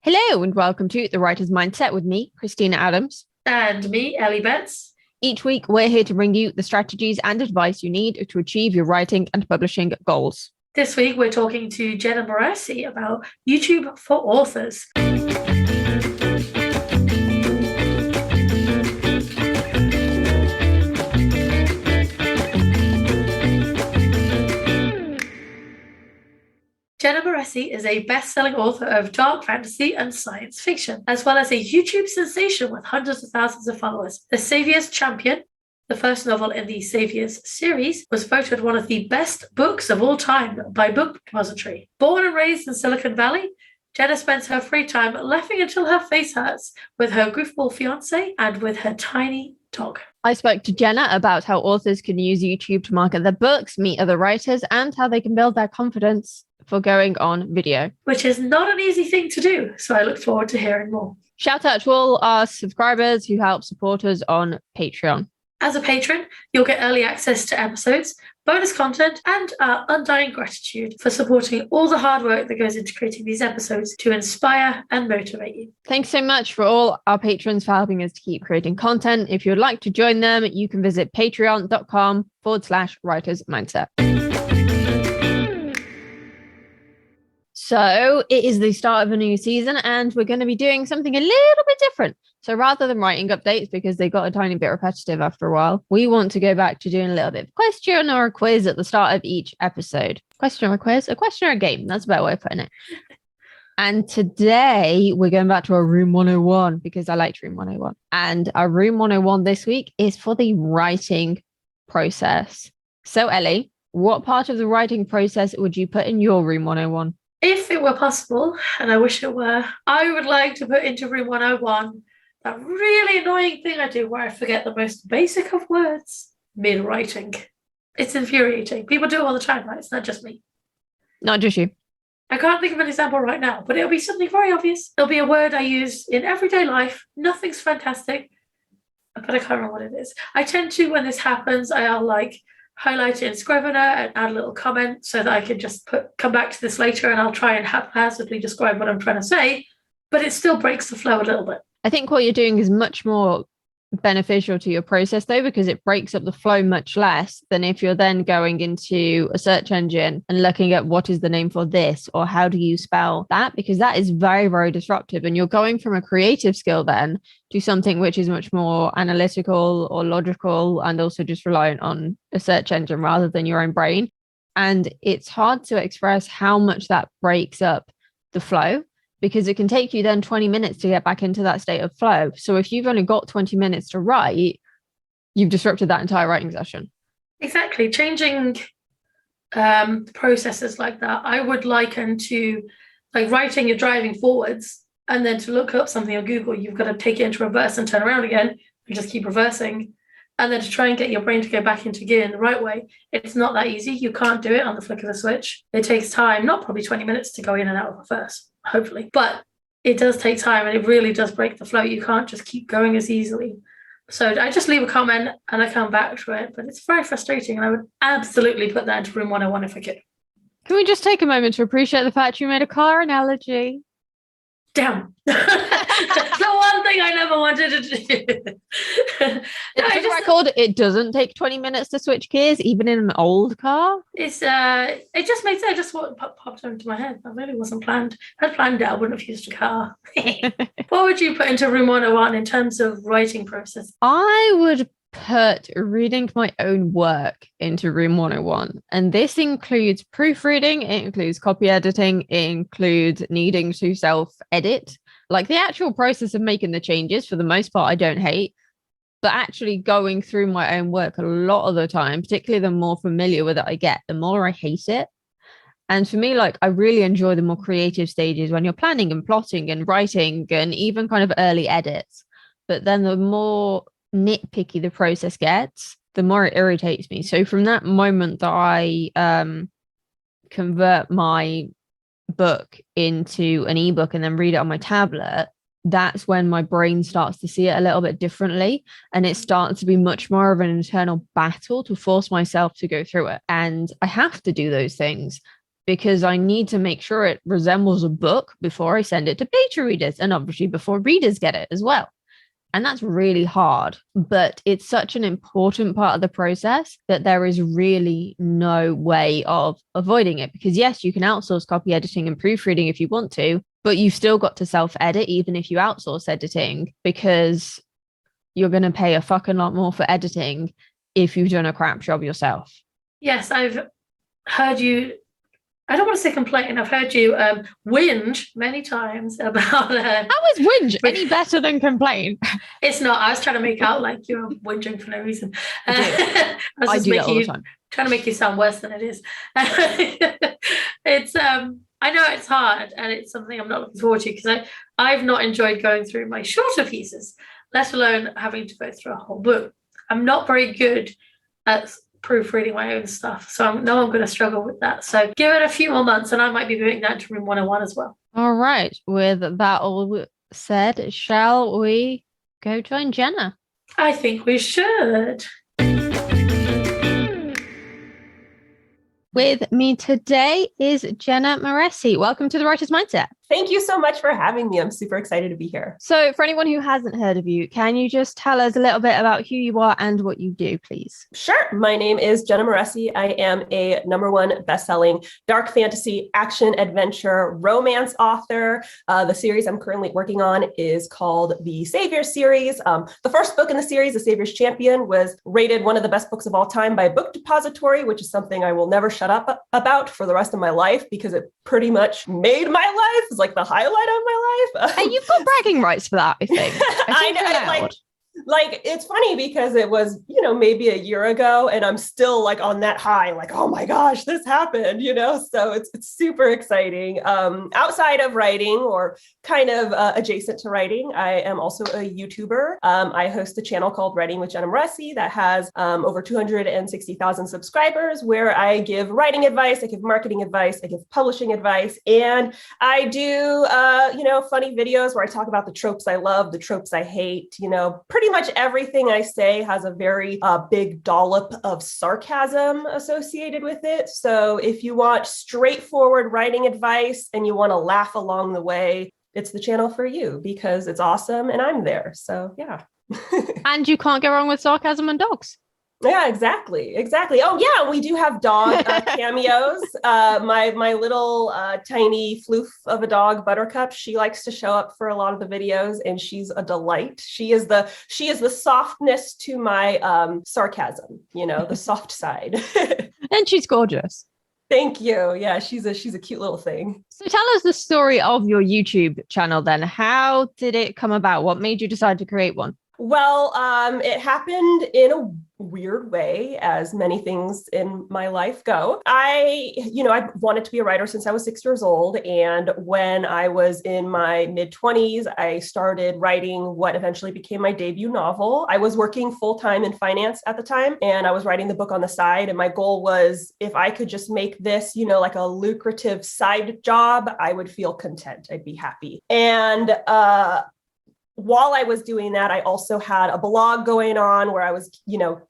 Hello and welcome to The Writer's Mindset with me, Kristina Adams. And me, Ellie Betts. Each week, we're here to bring you the strategies and advice you need to achieve your writing and publishing goals. This week, we're talking to Jenna Moreci about YouTube for authors. Jenna Moreci is a best-selling author of dark fantasy and science fiction, as well as a YouTube sensation with hundreds of thousands of followers. The Savior's Champion, the first novel in the Saviors series, was voted one of the best books of all time by Book Depository. Born and raised in Silicon Valley, Jenna spends her free time laughing until her face hurts with her goofball fiancé and with her tiny dog. I spoke to Jenna about how authors can use YouTube to market their books, meet other writers, and how they can build their confidence for going on video. Which is not an easy thing to do, so I look forward to hearing more. Shout out to all our subscribers who help support us on Patreon. As a patron, you'll get early access to episodes, bonus content, and our undying gratitude for supporting all the hard work that goes into creating these episodes to inspire and motivate you. Thanks so much for all our patrons for helping us to keep creating content. If you would like to join them, you can visit patreon.com/writers mindset. So it is the start of a new season and we're going to be doing something a little bit different. So rather than writing updates, because they got a tiny bit repetitive after a while, we want to go back to doing a little bit of a question or a quiz at the start of each episode. Question or a quiz? A question or a game. That's a better way of putting it. And today we're going back to our Room 101 because I liked Room 101. And our Room 101 this week is for the writing process. So Ellie, what part of the writing process would you put in your Room 101? If it were possible, and I wish it were, I would like to put into Room 101 that really annoying thing I do where I forget the most basic of words mid-writing. It's infuriating. People do it all the time, right? It's not just me. Not just you. I can't think of an example right now, but it'll be something very obvious. It'll be a word I use in everyday life. Nothing's fantastic, but I can't remember what it is. I tend to, when this happens, I'll highlight it in Scrivener and add a little comment so that I can just come back to this later and I'll try and haphazardly describe what I'm trying to say, but it still breaks the flow a little bit. I think what you're doing is much more beneficial to your process though, because it breaks up the flow much less than if you're then going into a search engine and looking at what is the name for this or how do you spell that, because that is very, very disruptive. And you're going from a creative skill then to something which is much more analytical or logical and also just reliant on a search engine rather than your own brain. And it's hard to express how much that breaks up the flow, because it can take you then 20 minutes to get back into that state of flow. So if you've only got 20 minutes to write, you've disrupted that entire writing session. Exactly. Changing processes like that, I would liken to like writing, you're driving forwards, and then to look up something on Google, you've got to take it into reverse and turn around again and just keep reversing. And then to try and get your brain to go back into gear in the right way, it's not that easy. You can't do it on the flick of a switch. It takes time, not probably 20 minutes to go in and out of reverse, hopefully. But it does take time and it really does break the flow. You can't just keep going as easily. So I just leave a comment and I come back to it. But it's very frustrating. And I would absolutely put that into Room 101 if I could. Can we just take a moment to appreciate the fact you made a car analogy? Damn. The one thing I never wanted to do. It doesn't take 20 minutes to switch gears, even in an old car. It just made sense. Just what popped into my head. That really wasn't planned. If I'd planned it, I wouldn't have used a car. What would you put into Room 101 in terms of writing process? I would put reading my own work into Room 101. And this includes proofreading, it includes copy editing, it includes needing to self-edit. Like the actual process of making the changes, for the most part, I don't hate. But actually going through my own work a lot of the time, particularly the more familiar with it I get, the more I hate it. And for me, I really enjoy the more creative stages when you're planning and plotting and writing and even kind of early edits. But then the more nitpicky the process gets, the more it irritates me. So from that moment that I convert my book into an ebook and then read it on my tablet, that's when my brain starts to see it a little bit differently, and it starts to be much more of an internal battle to force myself to go through it. And I have to do those things. because I need to make sure it resembles a book before I send it to beta readers, and obviously before readers get it as well. And that's really hard, but it's such an important part of the process that there is really no way of avoiding it. Because yes, you can outsource copy editing and proofreading if you want to, but you've still got to self-edit even if you outsource editing, because you're going to pay a fucking lot more for editing if you've done a crap job yourself. Yes, I've heard you, I don't want to say complain, I've heard you whinge many times about... How is whinge any better than complain? It's not. I was trying to make out like you're whinging for no reason. I do that all the time. Trying to make you sound worse than it is. It's I know it's hard, and it's something I'm not looking forward to, because I've not enjoyed going through my shorter pieces, let alone having to go through a whole book. I'm not very good at proofreading my own stuff, so I'm going to struggle with that. So give it a few more months and I might be doing that to Room 101 as well. All right, with that all said, shall we go join Jenna? I think we should. With me today is Jenna Moreci. Welcome to The Writer's Mindset. Thank you so much for having me. I'm super excited to be here. So for anyone who hasn't heard of you, can you just tell us a little bit about who you are and what you do, please? Sure. My name is Jenna Moreci. I am a #1 best-selling dark fantasy, action, adventure, romance author. The series I'm currently working on is called the Savior series. The first book in the series, The Savior's Champion, was rated one of the best books of all time by Book Depository, which is something I will never shut up about for the rest of my life, because it pretty much made my life. It's like the highlight of my life. And you've got bragging rights for that, I think. I know. Like, it's funny because it was, maybe a year ago, and I'm still like on that high, like, oh my gosh, this happened, so it's super exciting. Outside of writing, or kind of adjacent to writing, I am also a YouTuber. I host a channel called Writing with Jenna Moreci that has over 260,000 subscribers, where I give writing advice, I give marketing advice, I give publishing advice, and I do, funny videos where I talk about the tropes I love, the tropes I hate, pretty much everything I say has a very big dollop of sarcasm associated with it. So if you want straightforward writing advice and you want to laugh along the way, it's the channel for you, because it's awesome and I'm there. So yeah. And you can't go wrong with sarcasm and dogs. Yeah, exactly. Oh yeah, we do have dog cameos. My little tiny floof of a dog, Buttercup, she likes to show up for a lot of the videos, and she's a delight. She is the softness to my sarcasm, the soft side. And she's gorgeous. Thank you. Yeah, she's a cute little thing. So tell us the story of your YouTube channel then. How did it come about? What made you decide to create one? Well, it happened in a weird way, as many things in my life go. I wanted to be a writer since I was 6 years old. And when I was in my mid-20s, I started writing what eventually became my debut novel. I was working full-time in finance at the time, and I was writing the book on the side. And my goal was, if I could just make this, like a lucrative side job, I would feel content. I'd be happy. And while I was doing that, I also had a blog going on where I was,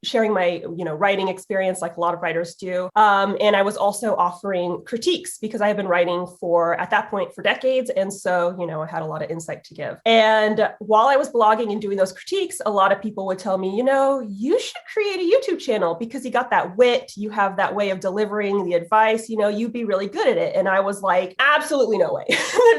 sharing my, writing experience like a lot of writers do. And I was also offering critiques, because I had been writing at that point for decades. And so, I had a lot of insight to give. And while I was blogging and doing those critiques, a lot of people would tell me, you should create a YouTube channel, because you got that wit, you have that way of delivering the advice, you'd be really good at it. And I was like, absolutely no way.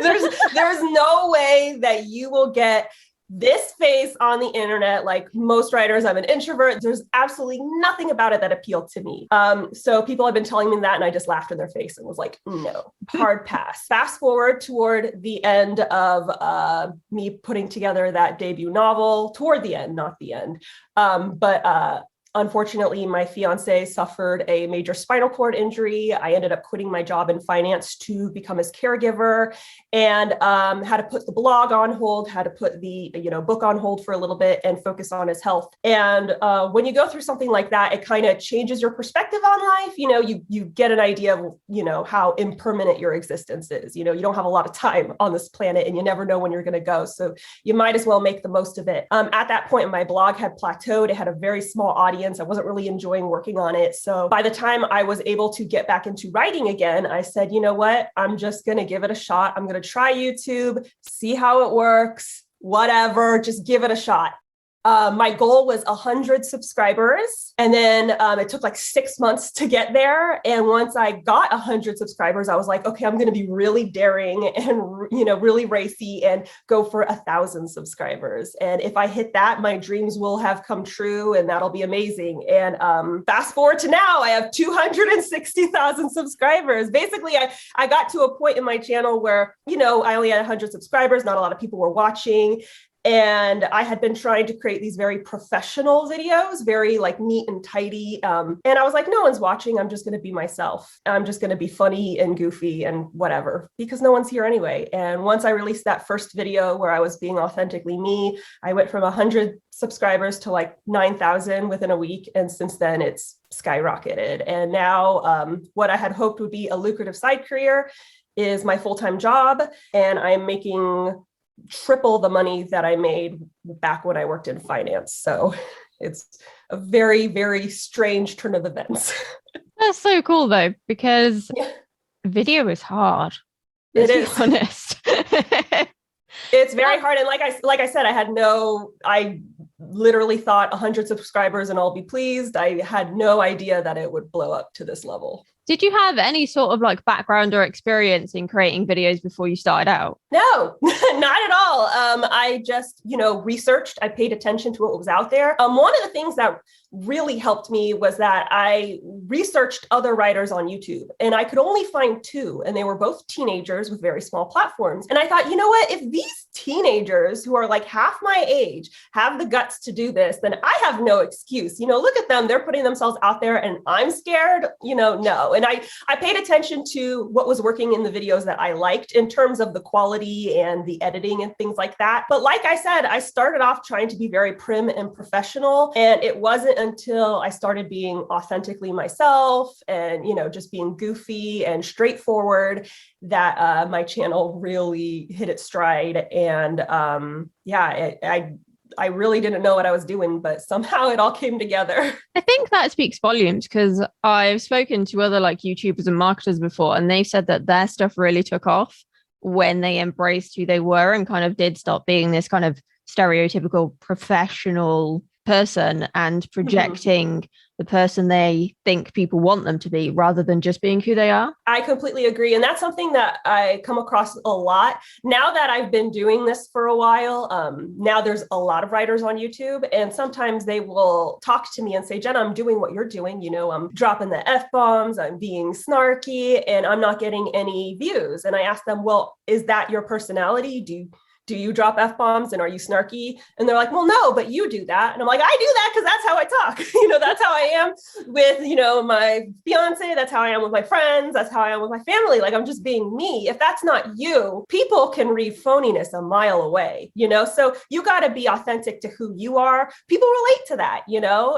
There's no way that you will get this face on the internet. Like most writers, I'm an introvert. There's absolutely nothing about it that appealed to me. So people have been telling me that, and I just laughed in their face and was like, no, hard pass. Fast forward toward the end of me putting together that debut novel, toward the end, not the end. Unfortunately, my fiancé suffered a major spinal cord injury. I ended up quitting my job in finance to become his caregiver, and had to put the blog on hold, had to put the book on hold for a little bit and focus on his health. And when you go through something like that, it kind of changes your perspective on life. You get an idea of how impermanent your existence is. You don't have a lot of time on this planet, and you never know when you're going to go. So you might as well make the most of it. At that point, my blog had plateaued. It had a very small audience. audience. I wasn't really enjoying working on it. So by the time I was able to get back into writing again, I said, you know what? I'm just going to give it a shot. I'm going to try YouTube, see how it works, whatever, just give it a shot. My goal was 100 subscribers. And then it took like 6 months to get there. And once I got 100 subscribers, I was like, okay, I'm going to be really daring and, really racy and go for 1,000 subscribers. And if I hit that, my dreams will have come true and that'll be amazing. And fast forward to now, I have 260,000 subscribers. Basically, I got to a point in my channel where, I only had 100 subscribers. Not a lot of people were watching. And I had been trying to create these very professional videos, very like neat and tidy. And I was like, no one's watching. I'm just going to be myself. I'm just going to be funny and goofy and whatever, because no one's here anyway. And once I released that first video where I was being authentically me, I went from 100 subscribers to like 9,000 within a week. And since then it's skyrocketed. And now what I had hoped would be a lucrative side career is my full-time job. And I'm making triple the money that I made back when I worked in finance. So it's a very, very strange turn of events. That's so cool though, because video is hard. It is. Be honest. It's very hard. And like I said, I literally thought 100 subscribers and I'll be pleased. I had no idea that it would blow up to this level. Did you have any sort of like background or experience in creating videos before you started out? No, not at all. I just, researched, I paid attention to what was out there. One of the things that really helped me was that I researched other writers on YouTube and I could only find 2, and they were both teenagers with very small platforms. And I thought, you know what, if these teenagers who are like half my age have the guts to do this, then I have no excuse. Look at them, they're putting themselves out there and I'm scared, no. And I paid attention to what was working in the videos that I liked in terms of the quality and the editing and things like that. But like I said, I started off trying to be very prim and professional. And it wasn't until I started being authentically myself and, just being goofy and straightforward that my channel really hit its stride. And I really didn't know what I was doing, but somehow it all came together. I think that speaks volumes, because I've spoken to other like YouTubers and marketers before, and they've said that their stuff really took off when they embraced who they were and kind of did stop being this kind of stereotypical professional person and projecting the person they think people want them to be rather than just being who they are. I completely agree. And that's something that I come across a lot. Now that I've been doing this for a while, now there's a lot of writers on YouTube, and sometimes they will talk to me and say, Jenna, I'm doing what you're doing. I'm dropping the F-bombs, I'm being snarky, and I'm not getting any views. And I ask them, well, is that your personality? Do you drop F-bombs and are you snarky? And they're like, well, no, but you do that. And I'm like, I do that because that's how I talk. That's how I am with, my fiancé. That's how I am with my friends. That's how I am with my family. Like, I'm just being me. If that's not you, people can read phoniness a mile away, so you got to be authentic to who you are. People relate to that.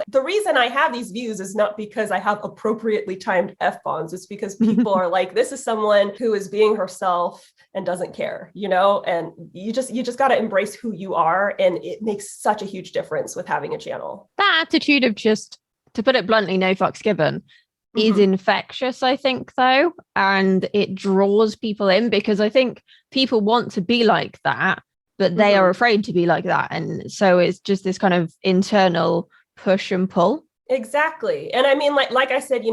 The reason I have these views is not because I have appropriately timed F-bombs. It's because people are like, this is someone who is being herself and doesn't care, and you just got to embrace who you are. And it makes such a huge difference with having a channel. That attitude of just, to put it bluntly, no fucks given is infectious, I think, though. And it draws people in, because I think people want to be like that, but they are afraid to be like that. And so it's just this kind of internal push and pull. Exactly. And I mean, like I said,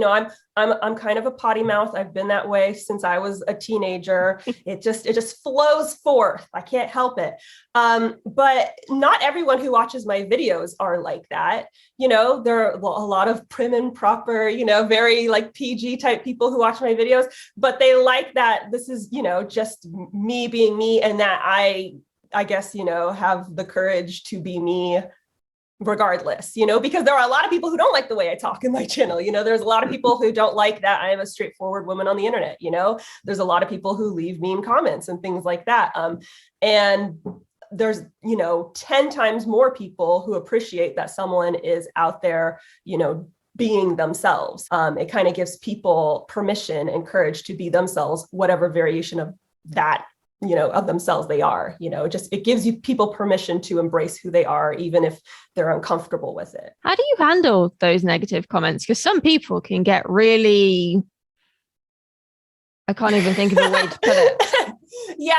I'm kind of a potty mouth. I've been that way since I was a teenager. It just flows forth. I can't help it. But not everyone who watches my videos are like that. There are a lot of prim and proper, very like PG type people who watch my videos, but they like that this is, just me being me, and that I guess, have the courage to be me regardless, because there are a lot of people who don't like the way I talk in my channel. There's a lot of people who don't like that I am a straightforward woman on the internet. There's a lot of people who leave mean comments and things like that. And there's, 10 times more people who appreciate that someone is out there, being themselves. It kind of gives people permission and courage to be themselves, whatever variation of that of themselves they are. It gives you people permission to embrace who they are, even if they're uncomfortable with it. How do you handle those negative comments? Because some people can get really, I can't even think of a way to put it. Yeah.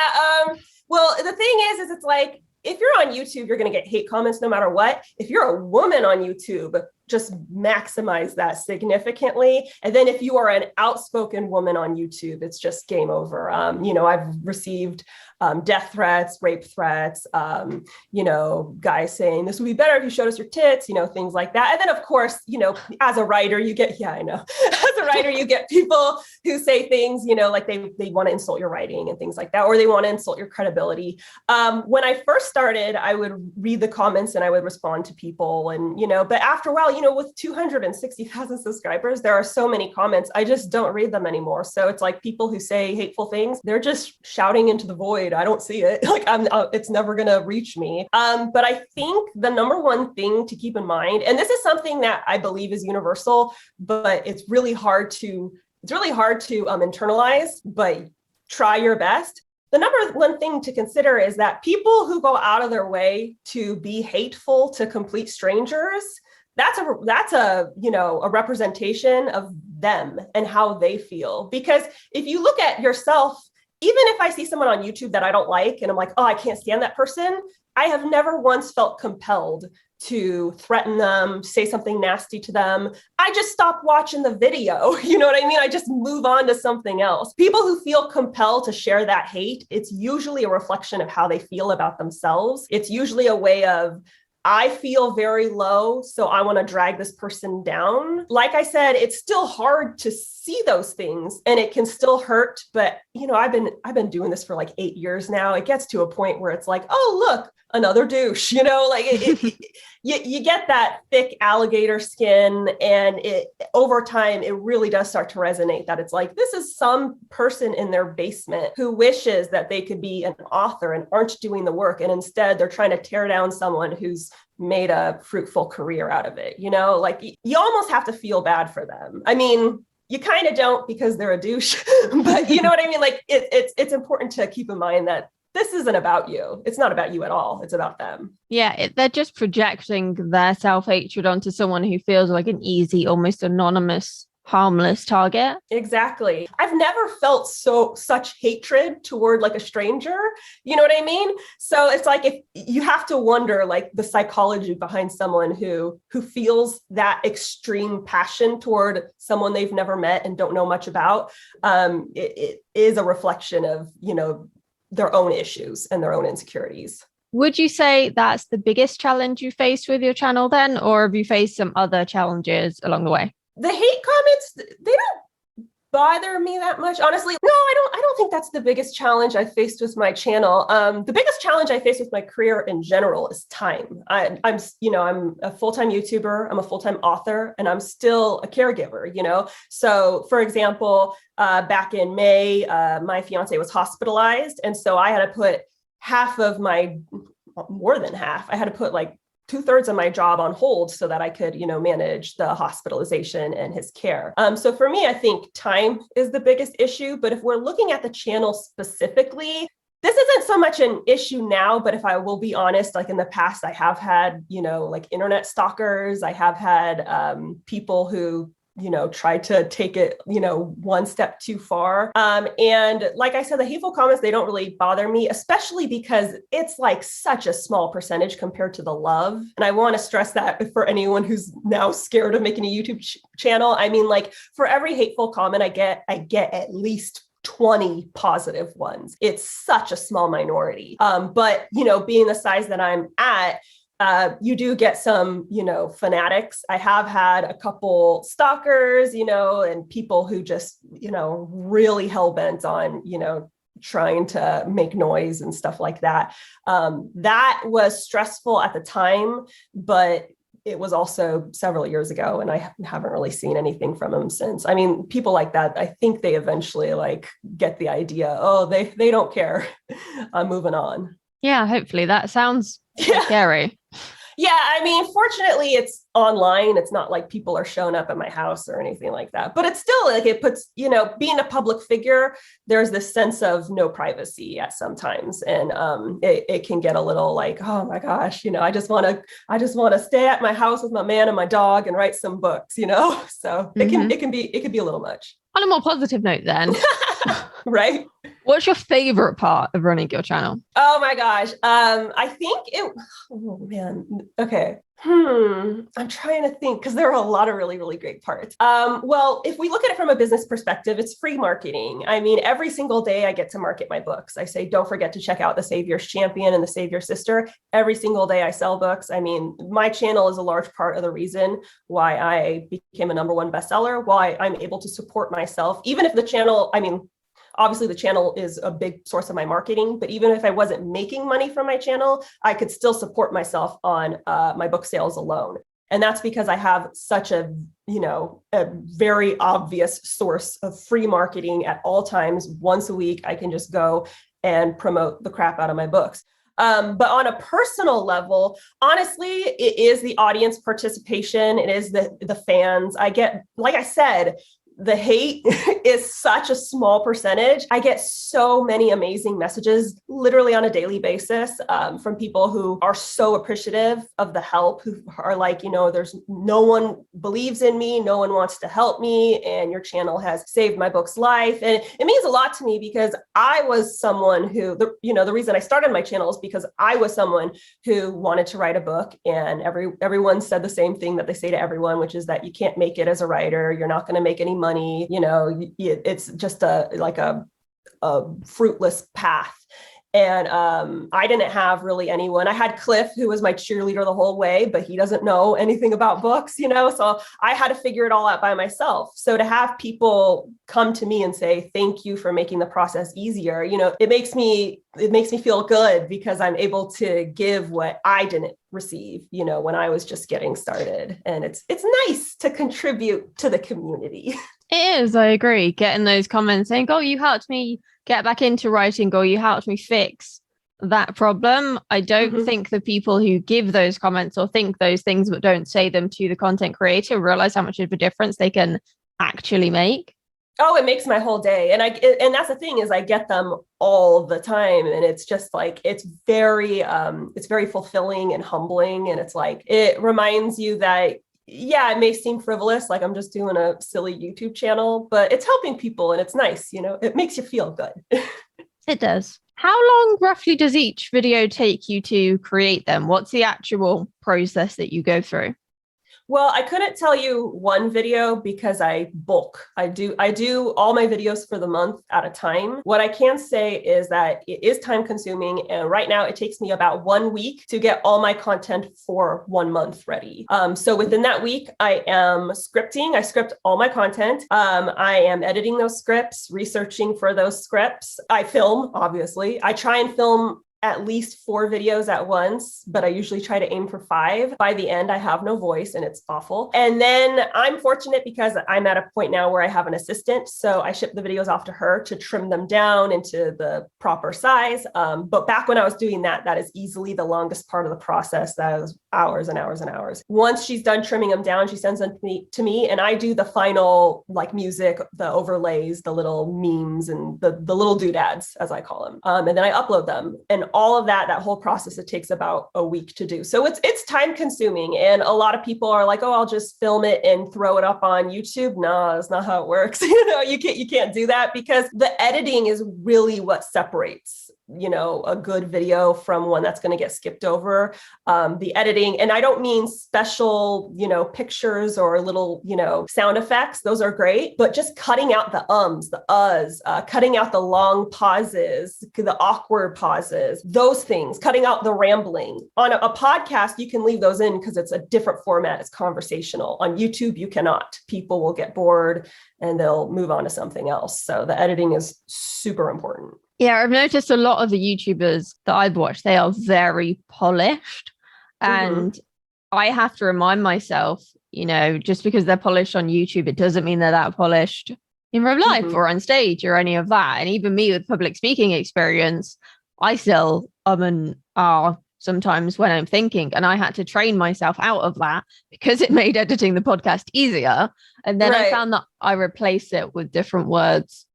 Well, the thing is it's like, if you're on YouTube, you're going to get hate comments no matter what. If you're a woman on YouTube, just maximize that significantly. And then if you are an outspoken woman on YouTube, it's just game over. I've received death threats, rape threats, guys saying this would be better if you showed us your tits, things like that. And then of course, as a writer, you get, yeah, I know. As a writer, you get people who say things, like they want to insult your writing and things like that, or they want to insult your credibility. When I first started, I would read the comments and I would respond to people and, but after a while, with 260,000 subscribers, there are so many comments. I just don't read them anymore. So it's like people who say hateful things, they're just shouting into the void. I don't see it. Like it's never going to reach me. But I think the number one thing to keep in mind, and this is something that I believe is universal, but it's really hard to internalize, but try your best. The number one thing to consider is that people who go out of their way to be hateful to complete strangers, that's a representation of them and how they feel. Because if you look at yourself, even if I see someone on YouTube that I don't like, and I'm like, oh, I can't stand that person, I have never once felt compelled to threaten them, say something nasty to them. I just stop watching the video. You know what I mean? I just move on to something else. People who feel compelled to share that hate, it's usually a reflection of how they feel about themselves. It's usually a way of, I feel very low, so I want to drag this person down. Like I said, it's still hard to see those things and it can still hurt. But, I've been doing this for like 8 years now. It gets to a point where it's like, oh, look, another douche, you get that thick alligator skin, and over time, it really does start to resonate that it's like, this is some person in their basement who wishes that they could be an author and aren't doing the work. And instead they're trying to tear down someone who's made a fruitful career out of it. Like you almost have to feel bad for them. I mean, you kind of don't because they're a douche, but you know what I mean? Like it's important to keep in mind that this isn't about you. It's not about you at all. It's about them. Yeah, they're just projecting their self-hatred onto someone who feels like an easy, almost anonymous, harmless target. Exactly. I've never felt such hatred toward like a stranger. You know what I mean? So it's like, if you have to wonder like the psychology behind someone who feels that extreme passion toward someone they've never met and don't know much about. It is a reflection of, their own issues and their own insecurities. Would you say that's the biggest challenge you faced with your channel then, or have you faced some other challenges along the way? The hate comments, they don't bother me that much, honestly. No, I don't think that's the biggest challenge I faced with my channel. The biggest challenge I faced with my career in general is time. I'm a full-time YouTuber, I'm a full-time author, and I'm still a caregiver, So for example, back in May, my fiancé was hospitalized. And so I had to put more than half, I had to put like 2/3 of my job on hold so that I could, manage the hospitalization and his care. So for me, I think time is the biggest issue. But if we're looking at the channel specifically, this isn't so much an issue now, but if I will be honest, like in the past, I have had, like internet stalkers. I have had people who tried to take it, one step too far. And like I said, the hateful comments, they don't really bother me, especially because it's like such a small percentage compared to the love. And I want to stress that for anyone who's now scared of making a YouTube channel. I mean, like for every hateful comment I get at least 20 positive ones. It's such a small minority. But, being the size that I'm at, you do get some, fanatics. I have had a couple stalkers, and people who just, really hell-bent on, trying to make noise and stuff like that. That was stressful at the time, but it was also several years ago, and I haven't really seen anything from them since. I mean, people like that, I think they eventually like get the idea, oh, they don't care. I'm moving on. Yeah, hopefully. That sounds scary. Yeah, I mean, fortunately, it's online. It's not like people are showing up at my house or anything like that. But it's still like it puts, being a public figure, there's this sense of no privacy at sometimes. And it can get a little like, oh my gosh, I just want to stay at my house with my man and my dog and write some books, So it can be a little much. On a more positive note then. Right. What's your favorite part of running your channel? Oh my gosh. I think oh man. Okay. I'm trying to think because there are a lot of really, really great parts. Well, if we look at it from a business perspective, it's free marketing. I mean, every single day I get to market my books. I say, don't forget to check out The Savior's Champion and The Savior's Sister. Every single day I sell books. I mean, my channel is a large part of the reason why I became a #1 bestseller, why I'm able to support myself, even if the channel, obviously the channel is a big source of my marketing, but even if I wasn't making money from my channel, I could still support myself on my book sales alone. And that's because I have such a very obvious source of free marketing at all times. Once a week, I can just go and promote the crap out of my books. But on a personal level, honestly, it is the audience participation. It is the fans. I get, like I said, the hate is such a small percentage. I get so many amazing messages literally on a daily basis from people who are so appreciative of the help, who are like, there's no one believes in me, no one wants to help me, and your channel has saved my book's life. And it means a lot to me because I was someone who, the reason I started my channel is because I was someone who wanted to write a book, and everyone said the same thing that they say to everyone, which is that you can't make it as a writer, you're not going to make any money, it's just a fruitless path. And I didn't have really anyone. I had Cliff, who was my cheerleader the whole way, but he doesn't know anything about books, so I had to figure it all out by myself. So to have people come to me and say, thank you for making the process easier, it makes me feel good because I'm able to give what I didn't receive, when I was just getting started. And it's nice to contribute to the community. It is, I agree. Getting those comments saying, oh, you helped me get back into writing, or you helped me fix that problem. I don't think the people who give those comments or think those things but don't say them to the content creator realize how much of a difference they can actually make. Oh, it makes my whole day. And that's the thing is I get them all the time. And it's just like, it's very fulfilling and humbling. And it's like, it reminds you that, yeah, it may seem frivolous, like I'm just doing a silly YouTube channel, but it's helping people and it's nice, it makes you feel good. It does. How long roughly does each video take you to create them? What's the actual process that you go through? Well, I couldn't tell you one video because I bulk. I do all my videos for the month at a time. What I can say is that it is time consuming. And right now it takes me about 1 week to get all my content for 1 month ready. So within that week, I am scripting. I script all my content. I am editing those scripts, researching for those scripts. I film, obviously. I try and film at least 4 videos at once, but I usually try to aim for 5. By the end, I have no voice and it's awful. And then I'm fortunate because I'm at a point now where I have an assistant. So I ship the videos off to her to trim them down into the proper size. But back when I was doing that, that is easily the longest part of the process. That was hours and hours and hours. Once she's done trimming them down, she sends them to me and I do the final music, the overlays, the little memes and the little doodads, as I call them. And then I upload them. And all of that whole process, it takes about a week to do. So it's time consuming. And a lot of people are like, oh, I'll just film it and throw it up on YouTube. No, that's not how it works. You can't do that because the editing is really what separates a good video from one that's going to get skipped over. The editing, and I don't mean special, pictures or little, sound effects. Those are great, but just cutting out the ums, the uhs, cutting out the long pauses, the awkward pauses, those things, cutting out the rambling. On a podcast, you can leave those in because it's a different format. It's conversational. On YouTube, you cannot. People will get bored and they'll move on to something else. So the editing is super important. Yeah, I've noticed a lot of the YouTubers that I've watched, they are very polished. And I have to remind myself, just because they're polished on YouTube, it doesn't mean they're that polished in real life or on stage or any of that. And even me with public speaking experience, I still sometimes when I'm thinking, and I had to train myself out of that because it made editing the podcast easier. And then I found that I replaced it with different words.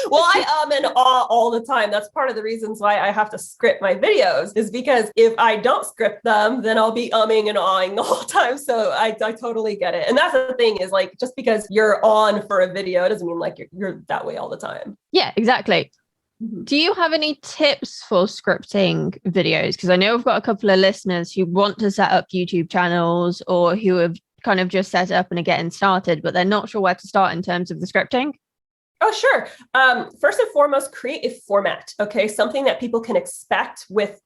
Well, I and all the time. That's part of the reasons why I have to script my videos, is because if I don't script them, then I'll be umming and ahhing the whole time. So I totally get it. And that's the thing, is like, just because you're on for a video doesn't mean like you're that way all the time. Yeah, exactly. Do you have any tips for scripting videos? Because I know we've got a couple of listeners who want to set up YouTube channels, or who have kind of just set it up and are getting started, but they're not sure where to start in terms of the scripting. Oh, sure. First and foremost, create a format. Okay. Something that people can expect with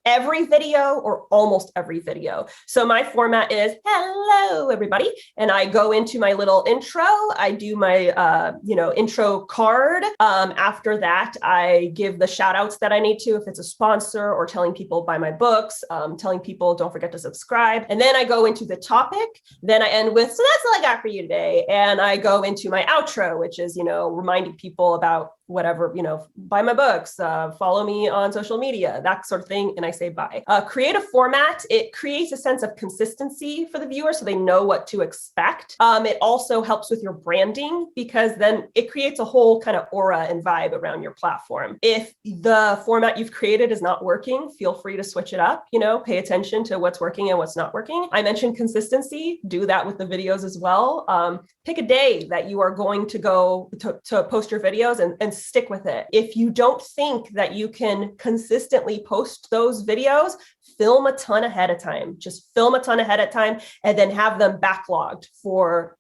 every video, or almost every video. So my format is, hello, everybody. And I go into my little intro. I do my, intro card. After that, I give the shout outs that I need to, if it's a sponsor, or telling people buy my books, telling people don't forget to subscribe. And then I go into the topic. Then I end with, so that's all I got for you today. And I go into my outro, which is, reminding people about whatever, buy my books, follow me on social media, that sort of thing. And I say bye. Create a format. It creates a sense of consistency for the viewer, so they know what to expect. It also helps with your branding, because then it creates a whole kind of aura and vibe around your platform. If the format you've created is not working, feel free to switch it up, pay attention to what's working and what's not working. I mentioned consistency. Do that with the videos as well. Pick a day that you are going to go to post your videos, and stick with it. If you don't think that you can consistently post those videos, film a ton ahead of time. Just film a ton ahead of time, and then have them backlogged for,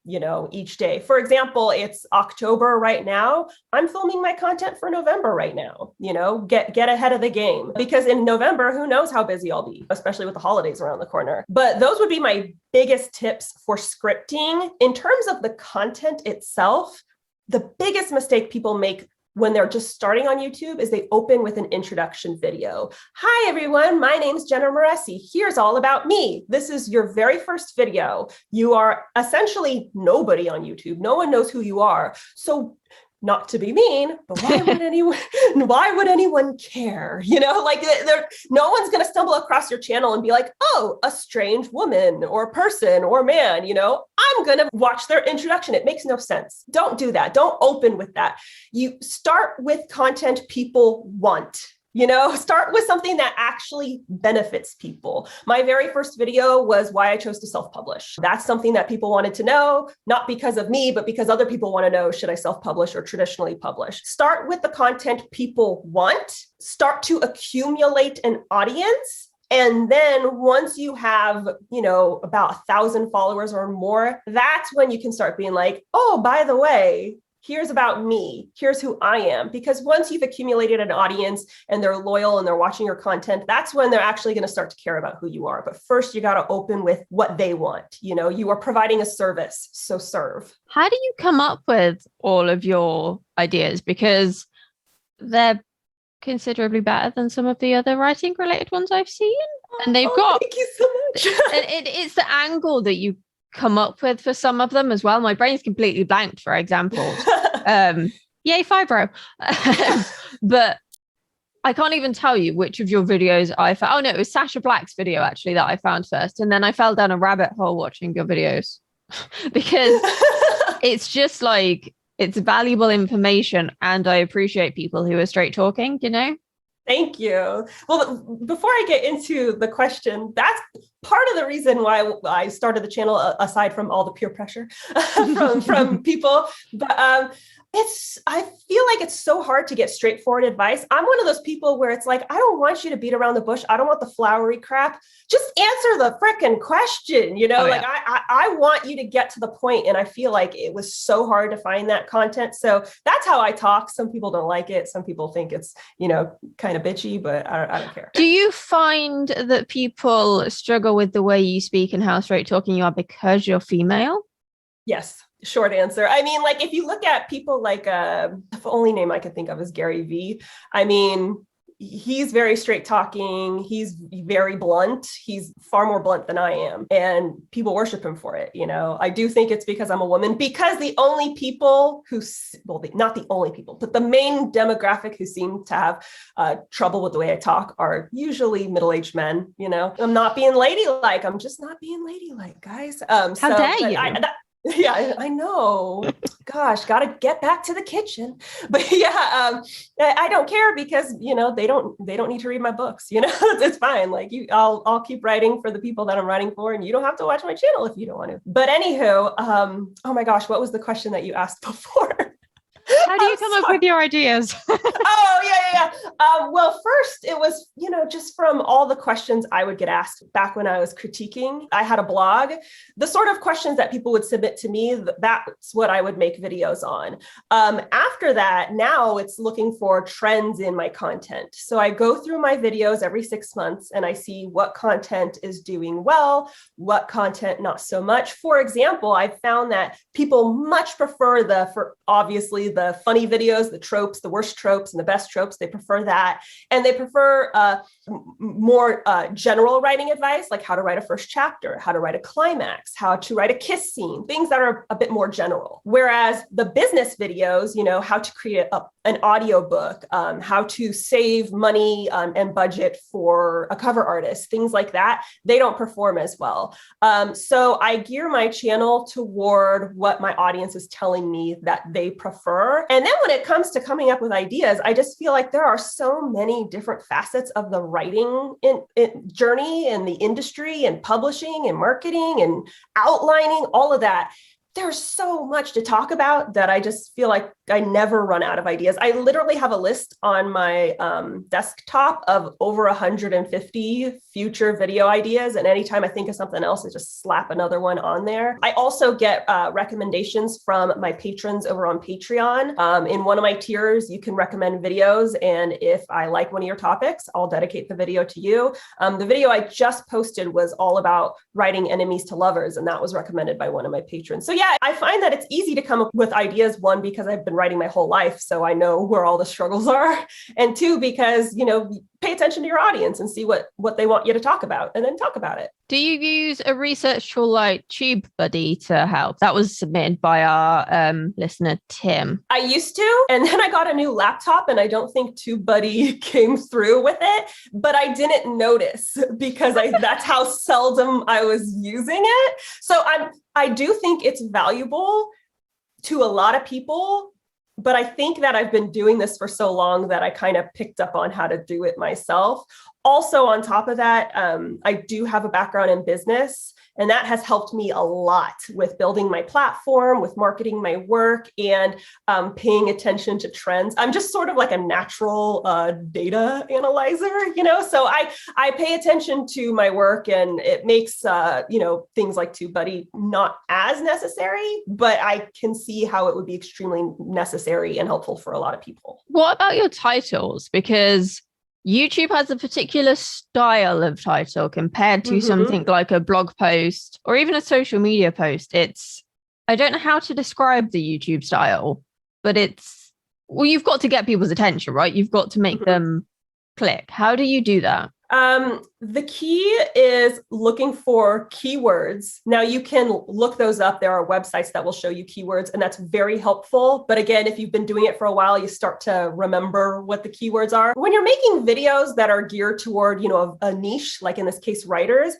each day. For example, it's October right now. I'm filming my content for November right now. Get ahead of the game, because in November, who knows how busy I'll be, especially with the holidays around the corner. But those would be my biggest tips for scripting. In terms of the content itself, the biggest mistake people make when they're just starting on YouTube is they open with an introduction video. Hi, everyone. My name's Jenna Moreci. Here's all about me. This is your very first video. You are essentially nobody on YouTube. No one knows who you are. So, not to be mean, but why would anyone care? No one's going to stumble across your channel and be like, oh, a strange woman or person or man, I'm going to watch their introduction. It makes no sense. Don't do that. Don't open with that. You start with content people want. Start with something that actually benefits people. My very first video was why I chose to self-publish. That's something that people wanted to know, not because of me, but because other people want to know, should I self-publish or traditionally publish? Start with the content people want. Start to accumulate an audience. And then once you have, about 1,000 followers or more, that's when you can start being like, oh, by the way, here's about me. Here's who I am. Because once you've accumulated an audience and they're loyal and they're watching your content, that's when they're actually going to start to care about who you are. But first, you got to open with what they want. You are providing a service, so serve. How do you come up with all of your ideas? Because they're considerably better than some of the other writing related ones I've seen. And they've got, thank you so much. and it's the angle that you come up with for some of them as well. My brain's completely blanked, for example. Yay, fibro. But I can't even tell you which of your videos I found. Oh no, it was Sasha Black's video actually that I found first. And then I fell down a rabbit hole watching your videos because it's just like, it's valuable information. And I appreciate people who are straight talking, Thank you. Well, before I get into the question, that's part of the reason why I started the channel, aside from all the peer pressure from people. But I feel like it's so hard to get straightforward advice. I'm one of those people where it's like, I don't want you to beat around the bush. I don't want the flowery crap. Just answer the frickin' question, I want you to get to the point. And I feel like it was so hard to find that content. So that's how I talk. Some people don't like it. Some people think it's, kind of bitchy, but I don't care. Do you find that people struggle with the way you speak and how straight talking you are because you're female? Yes. Short answer. I mean, like if you look at people like the only name I could think of is Gary Vee. I mean, he's very straight talking. He's very blunt. He's far more blunt than I am. And people worship him for it. You know, I do think it's because I'm a woman, because the only people who, well, not the only people, but the main demographic who seem to have trouble with the way I talk are usually middle-aged men. You know, I'm not being ladylike. I'm just not being ladylike, guys. How dare you? Yeah, I know. Gosh, got to get back to the kitchen. But yeah, I don't care because, you know, they don't need to read my books. You know, it's fine. Like I'll keep writing for the people that I'm writing for, and you don't have to watch my channel if you don't want to. But anywho, oh my gosh, what was the question that you asked before? How do you come up with your ideas? Yeah. Well, first it was, you know, just from all the questions I would get asked back when I was critiquing. I had a blog, the sort of questions that people would submit to me, that's what I would make videos on. After that, now it's looking for trends in my content. So I go through my videos every 6 months and I see what content is doing well, what content not so much. For example, I found that people much prefer obviously the funny videos, the tropes, the worst tropes and the best tropes. They prefer that. And they prefer more general writing advice, like how to write a first chapter, how to write a climax, how to write a kiss scene, things that are a bit more general. Whereas the business videos, you know, how to create an audiobook, how to save money and budget for a cover artist, things like that, they don't perform as well. So I gear my channel toward what my audience is telling me that they prefer. And then when it comes to coming up with ideas, I just feel like there are so many different facets of the writing journey and the industry and publishing and marketing and outlining, all of that. There's so much to talk about that I just feel like I never run out of ideas. I literally have a list on my desktop of over 150 future video ideas. And anytime I think of something else, I just slap another one on there. I also get recommendations from my patrons over on Patreon. In one of my tiers, you can recommend videos. And if I like one of your topics, I'll dedicate the video to you. The video I just posted was all about writing enemies to lovers. And that was recommended by one of my patrons. So yeah, I find that it's easy to come up with ideas, one, because I've been writing my whole life, so I know where all the struggles are. And two, because, you know, pay attention to your audience and see what they want you to talk about and then talk about it. Do you use a research tool like TubeBuddy to help? That was submitted by our listener, Tim. I used to, and then I got a new laptop and I don't think TubeBuddy came through with it, but I didn't notice because that's how seldom I was using it. So I do think it's valuable to a lot of people, but I think that I've been doing this for so long that I kind of picked up on how to do it myself. Also, on top of that, I do have a background in business, and that has helped me a lot with building my platform, with marketing my work, and paying attention to trends. I'm just sort of like a natural data analyzer, you know, so I pay attention to my work, and it makes, you know, things like TubeBuddy not as necessary, but I can see how it would be extremely necessary and helpful for a lot of people. What about your titles? Because YouTube has a particular style of title compared to something like a blog post or even a social media post. I don't know how to describe the YouTube style, but well, you've got to get people's attention, right? You've got to make them click. How do you do that? The key is looking for keywords. Now you can look those up. There are websites that will show you keywords, and that's very helpful. But again, if you've been doing it for a while, you start to remember what the keywords are. When you're making videos that are geared toward, you know, a niche, like in this case, writers,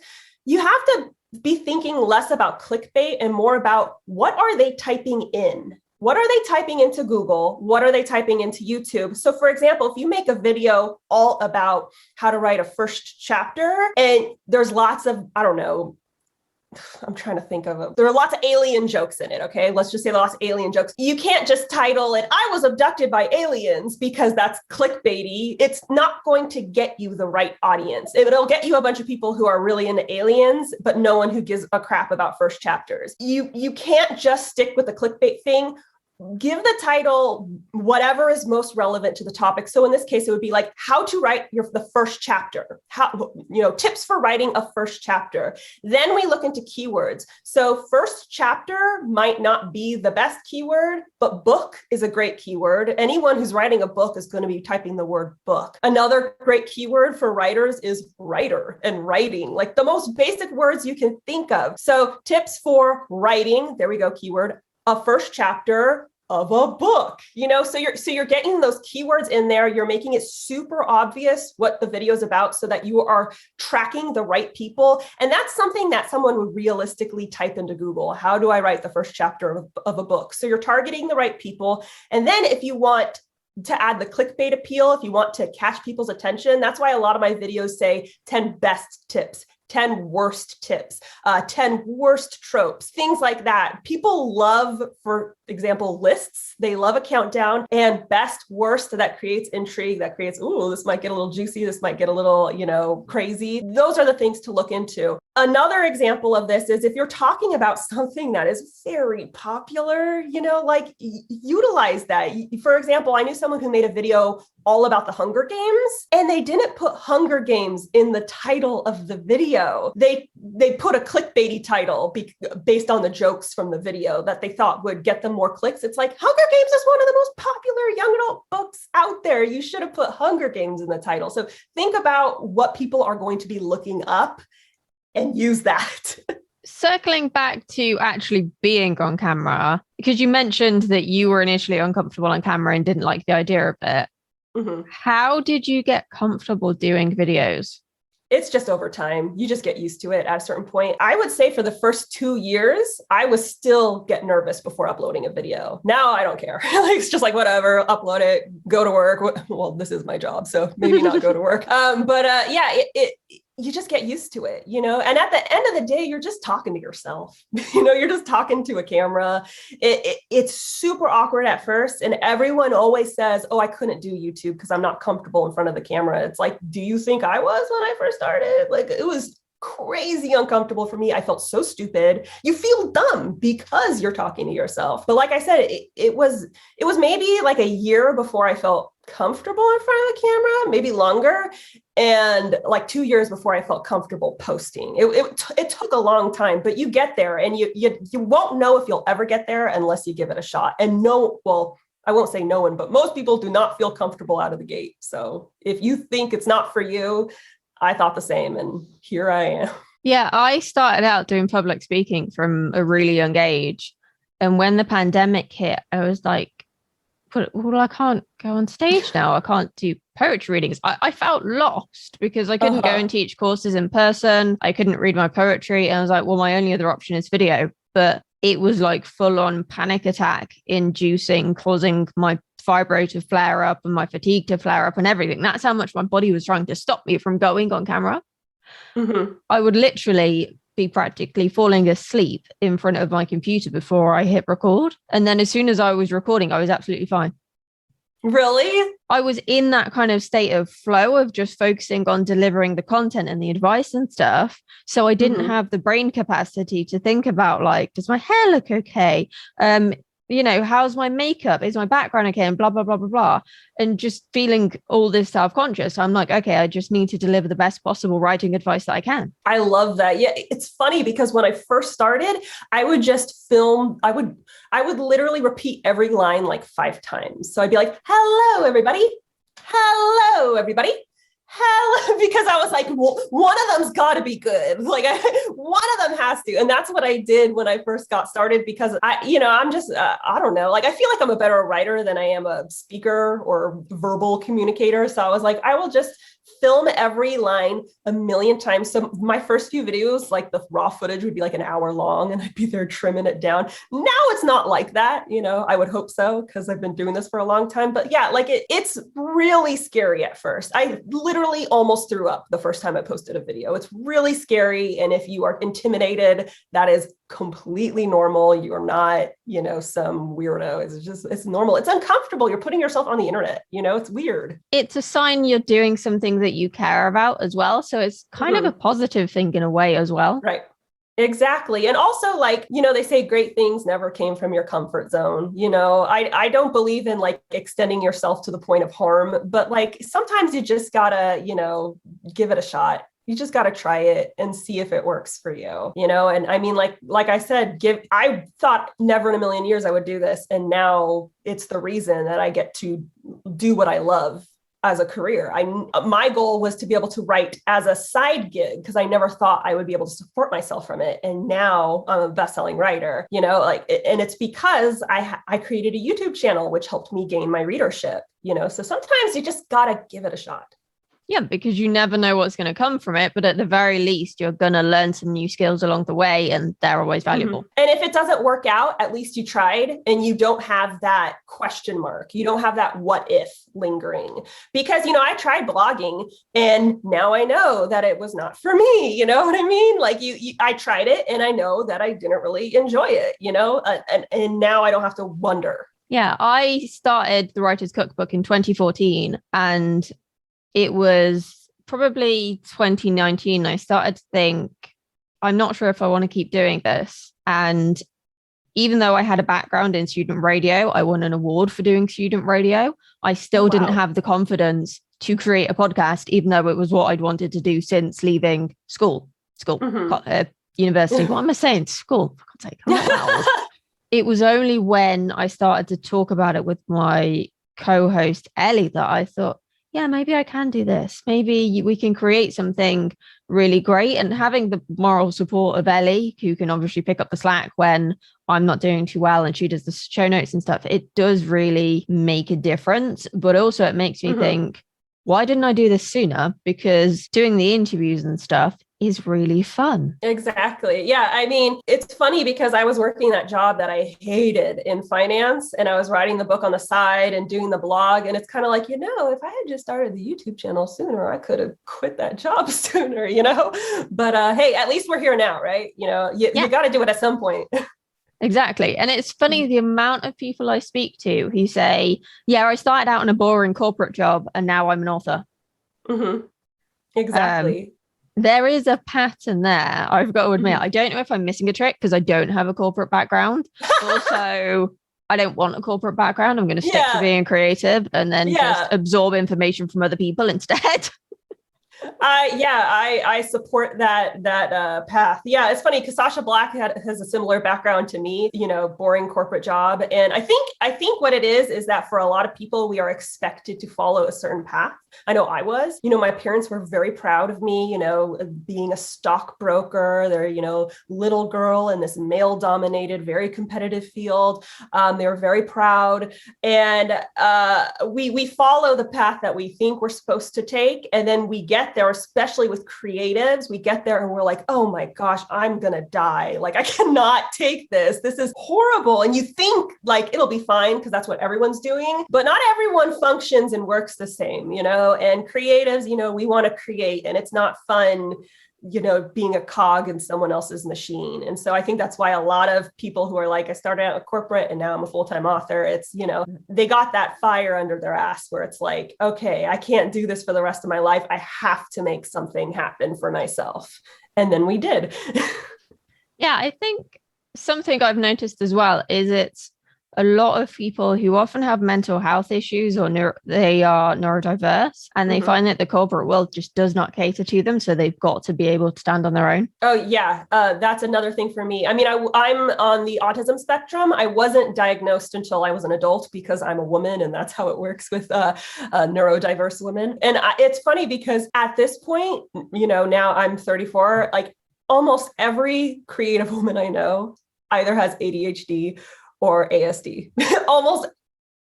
you have to be thinking less about clickbait and more about what are they typing in? What are they typing into Google? What are they typing into YouTube? So for example, if you make a video all about how to write a first chapter and there's lots of, I don't know, I'm trying to think of it. There are lots of alien jokes in it. Okay. Let's just say lots of alien jokes. You can't just title it, I was abducted by aliens, because that's clickbaity. It's not going to get you the right audience. It'll get you a bunch of people who are really into aliens, but no one who gives a crap about first chapters. You can't just stick with the clickbait thing. give the title whatever is most relevant to the topic. So in this case, it would be like how to write the first chapter, tips for writing a first chapter. Then we look into keywords. So first chapter might not be the best keyword, but book is a great keyword. Anyone who's writing a book is going to be typing the word book. Another great keyword for writers is writer and writing, like the most basic words you can think of. So tips for writing, there we go, keyword, a first chapter of a book, so you're getting those keywords in there. You're making it super obvious what the video is about so that you are tracking the right people. And that's something that someone would realistically type into Google. How do I write the first chapter of a book? So you're targeting the right people. And then if you want to add the clickbait appeal, if you want to catch people's attention, that's why a lot of my videos say 10 best tips, 10 worst tips, 10 worst tropes, things like that. People love, for example, lists. They love a countdown, and best, worst, that creates intrigue, that creates, ooh, this might get a little juicy. This might get a little, crazy. Those are the things to look into. Another example of this is if you're talking about something that is very popular, utilize that. For example, I knew someone who made a video all about the Hunger Games, and they didn't put Hunger Games in the title of the video. They put a clickbaity title based on the jokes from the video that they thought would get them more clicks. It's like, Hunger Games is one of the most popular young adult books out there. You should have put Hunger Games in the title. So think about what people are going to be looking up and use that. Circling back to actually being on camera, because you mentioned that you were initially uncomfortable on camera and didn't like the idea of it. Mm-hmm. How did you get comfortable doing videos? It's just over time. You just get used to it at a certain point. I would say for the first 2 years, I was still get nervous before uploading a video. Now I don't care. It's just like, whatever, upload it, go to work. Well, this is my job, so maybe not go to work. You just get used to it, and at the end of the day, you're just talking to yourself, you're just talking to a camera. It's super awkward at first. And everyone always says, oh, I couldn't do YouTube because I'm not comfortable in front of the camera. It's like, do you think I was when I first started? Like, it was crazy uncomfortable for me. I felt so stupid. You feel dumb because you're talking to yourself. But like I said, it was maybe like a year before I felt comfortable in front of the camera, maybe longer, and like 2 years before I felt comfortable posting. It took a long time, but you get there, and you won't know if you'll ever get there unless you give it a shot. And I won't say no one, but most people do not feel comfortable out of the gate. So if you think it's not for you, I thought the same, and here I am. Yeah, I started out doing public speaking from a really young age. And when the pandemic hit, I was like, well, I can't go on stage now. I can't do poetry readings. I felt lost because I couldn't go and teach courses in person. I couldn't read my poetry. And I was like, well, my only other option is video. But it was like full on panic attack inducing, causing my fibro to flare up and my fatigue to flare up and everything. That's how much my body was trying to stop me from going on camera. Mm-hmm. I would literally be practically falling asleep in front of my computer before I hit record. And then as soon as I was recording, I was absolutely fine. Really? I was in that kind of state of flow of just focusing on delivering the content and the advice and stuff. So I didn't have the brain capacity to think about, like, does my hair look okay? How's my makeup? Is my background okay? And blah, blah, blah, blah, blah. And just feeling all this self-conscious. I'm like, okay, I just need to deliver the best possible writing advice that I can. I love that. Yeah, it's funny because when I first started, I would just film. I would literally repeat every line like 5 times. So I'd be like, hello, everybody. Hello, everybody. Hell, because I was like, well, one of them's got to be good. Like, one of them has to. And that's what I did when I first got started, because I'm just, I don't know, like, I feel like I'm a better writer than I am a speaker or verbal communicator. So I was like, I will just film every line a million times. So my first few videos, like the raw footage would be like an hour long and I'd be there trimming it down. Now it's not like that, I would hope so, because I've been doing this for a long time. But yeah, like it's really scary at first. I literally almost threw up the first time I posted a video. It's really scary. And if you are intimidated, that is completely normal. You're not, some weirdo. It's normal. It's uncomfortable. You're putting yourself on the internet, it's weird. It's a sign you're doing something that you care about as well. So it's kind of a positive thing in a way as well. Right. Exactly. And also, like, they say great things never came from your comfort zone. I don't believe in like extending yourself to the point of harm, but like sometimes you just gotta, give it a shot. You just got to try it and see if it works for you, And I mean, like I said, I thought never in a million years I would do this. And now it's the reason that I get to do what I love as a career. My goal was to be able to write as a side gig because I never thought I would be able to support myself from it. And now I'm a best-selling writer, and it's because I created a YouTube channel, which helped me gain my readership, so sometimes you just got to give it a shot. Yeah, because you never know what's going to come from it. But at the very least, you're going to learn some new skills along the way, and they're always valuable. Mm-hmm. And if it doesn't work out, at least you tried and you don't have that question mark. You don't have that what if lingering. Because, I tried blogging and now I know that it was not for me. You know what I mean? Like I tried it and I know that I didn't really enjoy it, and now I don't have to wonder. Yeah, I started the Writer's Cookbook in 2014 and it was probably 2019. I started to think, I'm not sure if I want to keep doing this. And even though I had a background in student radio, I won an award for doing student radio. I still didn't have the confidence to create a podcast, even though it was what I'd wanted to do since leaving school, university. What am I saying? School, for God's sake. I'm not that old. It was only when I started to talk about it with my co-host, Ellie, that I thought, yeah, maybe I can do this. Maybe we can create something really great. And having the moral support of Ellie, who can obviously pick up the slack when I'm not doing too well and she does the show notes and stuff, it does really make a difference. But also it makes me think, why didn't I do this sooner? Because doing the interviews and stuff is really fun. Exactly. Yeah. I mean, it's funny because I was working that job that I hated in finance and I was writing the book on the side and doing the blog. And it's kind of like, if I had just started the YouTube channel sooner, I could have quit that job sooner, but hey, at least we're here now, right? You got to do it at some point. Exactly. And it's funny the amount of people I speak to who say, yeah, I started out in a boring corporate job and now I'm an author. Mm-hmm. Exactly. There is a pattern there. I've got to admit, I don't know if I'm missing a trick because I don't have a corporate background. Also, I don't want a corporate background. I'm going to stick to being creative and then just absorb information from other people instead. I support that path. Yeah, it's funny because Sasha Black has a similar background to me, boring corporate job. And I think what it is that for a lot of people, we are expected to follow a certain path. I know I was, my parents were very proud of me, being a stockbroker. They're, little girl in this male dominated, very competitive field. They were very proud. And we follow the path that we think we're supposed to take. And then we get there, especially with creatives, we get there and we're like, oh my gosh, I'm going to die. Like, I cannot take this. This is horrible. And you think like it'll be fine because that's what everyone's doing, but not everyone functions and works the same, and creatives, we want to create and it's not fun, being a cog in someone else's machine. And so I think that's why a lot of people who are like, I started out in corporate and now I'm a full-time author. It's, they got that fire under their ass where it's like, okay, I can't do this for the rest of my life. I have to make something happen for myself. And then we did. Yeah, I think something I've noticed as well is it's a lot of people who often have mental health issues or they are neurodiverse and they find that the corporate world just does not cater to them. So they've got to be able to stand on their own. Oh, yeah. That's another thing for me. I mean, I'm on the autism spectrum. I wasn't diagnosed until I was an adult because I'm a woman and that's how it works with neurodiverse women. And it's funny because at this point, now I'm 34, like almost every creative woman I know either has ADHD or ASD, almost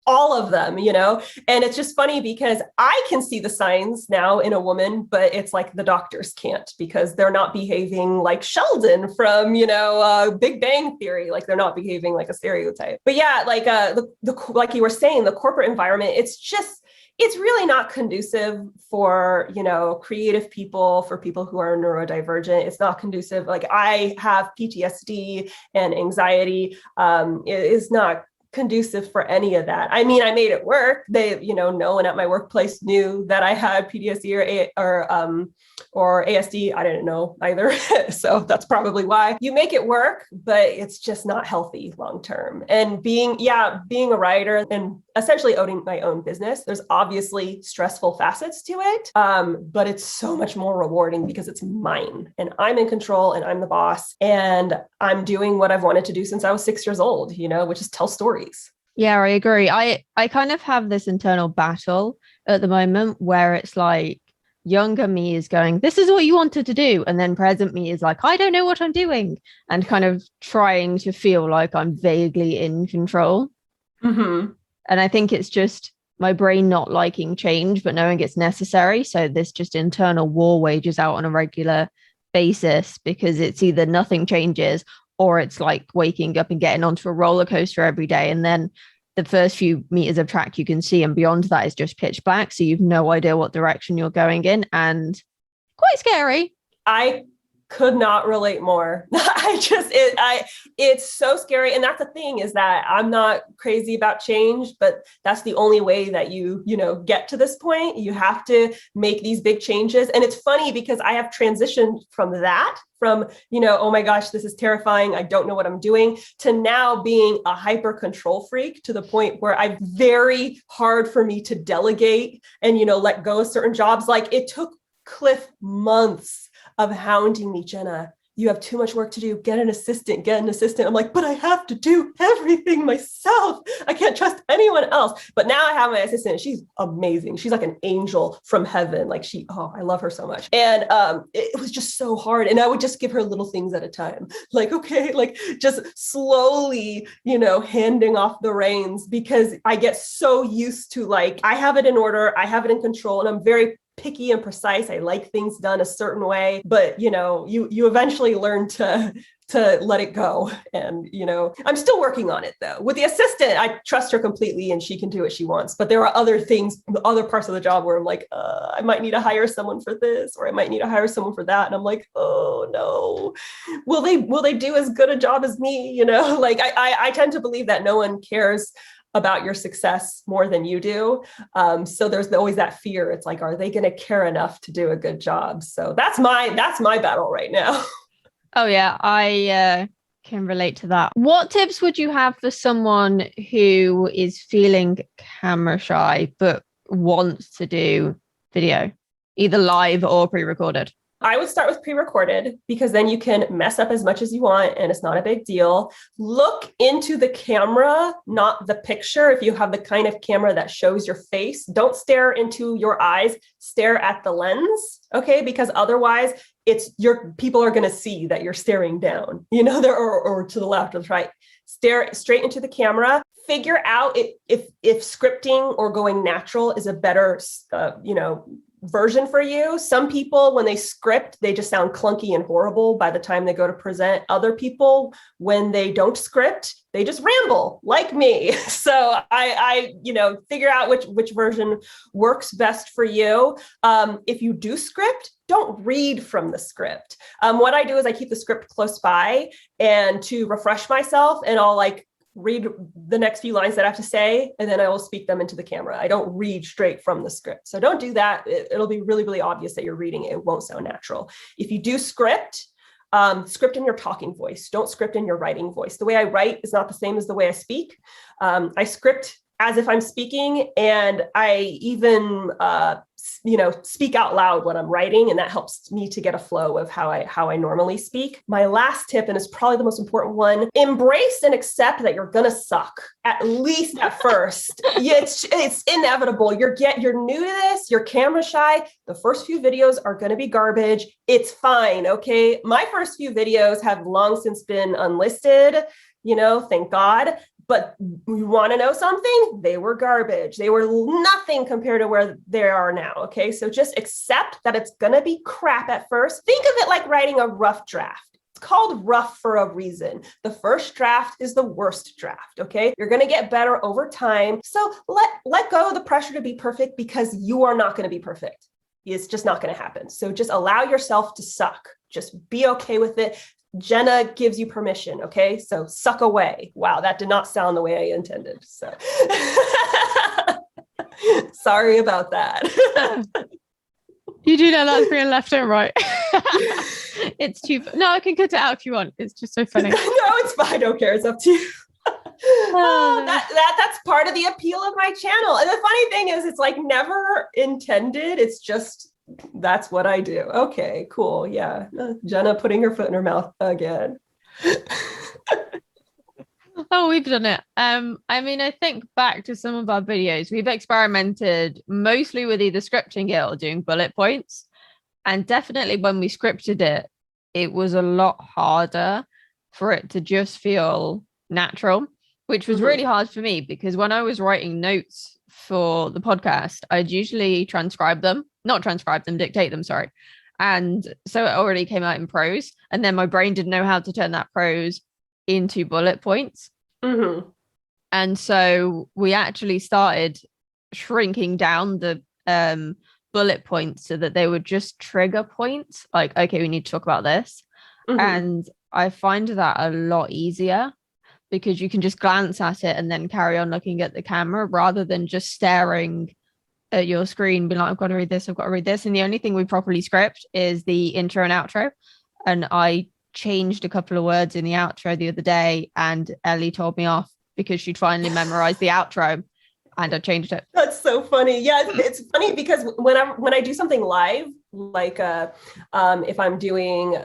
all of them, and it's just funny because I can see the signs now in a woman, but it's like the doctors can't because they're not behaving like Sheldon from, Big Bang Theory. Like they're not behaving like a stereotype. But yeah, like like you were saying, the corporate environment, it's really not conducive for, creative people, for people who are neurodivergent. It's not conducive. Like I have PTSD and anxiety. It is not conducive for any of that. I mean, I made it work. They, no one at my workplace knew that I had PTSD or ASD. I didn't know either. So that's probably why. You make it work, but it's just not healthy long-term. And being a writer and essentially owning my own business, there's obviously stressful facets to it. But it's so much more rewarding because it's mine and I'm in control and I'm the boss and I'm doing what I've wanted to do since I was 6 years old, which is tell stories. Yeah, I agree. I kind of have this internal battle at the moment where it's like younger me is going, this is what you wanted to do. And then present me is like, I don't know what I'm doing. And kind of trying to feel like I'm vaguely in control. Mm-hmm. And I think it's just my brain not liking change, but knowing it's necessary. So this just internal war wages out on a regular basis because it's either nothing changes or it's like waking up and getting onto a roller coaster every day. And then the first few meters of track you can see, and beyond that is just pitch black. So you've no idea what direction you're going in, and quite scary. I could not relate more. It's so scary. And that's the thing, is that I'm not crazy about change, but that's the only way that you get to this point. You have to make these big changes. And it's funny because I have transitioned from, oh my gosh, this is terrifying, I don't know what I'm doing, to now being a hyper control freak, to the point where it's very hard for me to delegate and, let go of certain jobs. Like, it took Cliff months of hounding me, Jenna, you have too much work to do. Get an assistant. I'm like, but I have to do everything myself. I can't trust anyone else. But now I have my assistant. She's amazing. She's like an angel from heaven. Like I love her so much. And it was just so hard. And I would just give her little things at a time. Like, okay, like just slowly, handing off the reins, because I get so used to, like, I have it in order. I have it in control, and I'm very picky and precise. I like things done a certain way, but you eventually learn to let it go. And I'm still working on it though. With the assistant, I trust her completely and she can do what she wants. But there are other things, other parts of the job where I'm like, I might need to hire someone for this, or I might need to hire someone for that. And I'm like, oh no, will they do as good a job as me? Like I tend to believe that no one cares about your success more than you do. So there's always that fear. It's like, are they going to care enough to do a good job? So that's my battle right now. Oh yeah, I can relate to that. What tips would you have for someone who is feeling camera shy but wants to do video, either live or pre-recorded? I would start with pre-recorded, because then you can mess up as much as you want and it's not a big deal. Look into the camera, not the picture. If you have the kind of camera that shows your face, don't stare into your eyes, stare at the lens, okay? Because otherwise people are going to see that you're staring down, or to the left or the right. Stare straight into the camera. Figure out if scripting or going natural is a better, version for you. Some people, when they script, they just sound clunky and horrible by the time they go to present. Other people, when they don't script, they just ramble like me. So I figure out which version works best for you. If you do script, don't read from the script. What I do is I keep the script close by, and to refresh myself, and I'll read the next few lines that I have to say, and then I will speak them into the camera. I don't read straight from the script. So don't do that. It'll be really, really obvious that you're reading it. It won't sound natural. If you do script in your talking voice. Don't script in your writing voice. The way I write is not the same as the way I speak. I script as if I'm speaking, and I even speak out loud when I'm writing, and that helps me to get a flow of how I normally speak. My last tip, and it's probably the most important one, embrace and accept that you're gonna suck, at least at first. It's inevitable. You're new to this, you're camera shy. The first few videos are gonna be garbage. It's fine, okay? My first few videos have long since been unlisted, thank God. But you want to know something? They were garbage. They were nothing compared to where they are now. Okay. So just accept that it's going to be crap at first. Think of it like writing a rough draft. It's called rough for a reason. The first draft is the worst draft. Okay. You're going to get better over time. So let go of the pressure to be perfect, because you are not going to be perfect. It's just not going to happen. So just allow yourself to suck. Just be okay with it. Jenna gives you permission. Okay. So suck away. Wow. That did not sound the way I intended. So sorry about that. You do know that's being left and right. It's too. No, I can cut it out if you want. It's just so funny. No, it's fine. I don't care. It's up to you. That's part of the appeal of my channel. And the funny thing is, it's like never intended. It's just, that's what I do. Okay, cool. Yeah. Jenna putting her foot in her mouth again. Oh, we've done it. I mean, I think back to some of our videos, we've experimented mostly with either scripting it or doing bullet points. And definitely when we scripted it, it was a lot harder for it to just feel natural, which was really hard for me because when I was writing notes for the podcast, I'd usually dictate them, sorry. And so it already came out in prose. And then my brain didn't know how to turn that prose into bullet points. And so we actually started shrinking down the bullet points so that they would just trigger points like, okay, we need to talk about this. And I find that a lot easier because you can just glance at it and then carry on looking at the camera rather than just staring at your screen, being like, I've got to read this, I've got to read this. And the only thing we properly script is the intro and outro. And I changed a couple of words in the outro the other day and Ellie told me off because she'd finally memorized the outro and I changed it. That's so funny. Yeah, it's funny because when I do something live, like if I'm doing,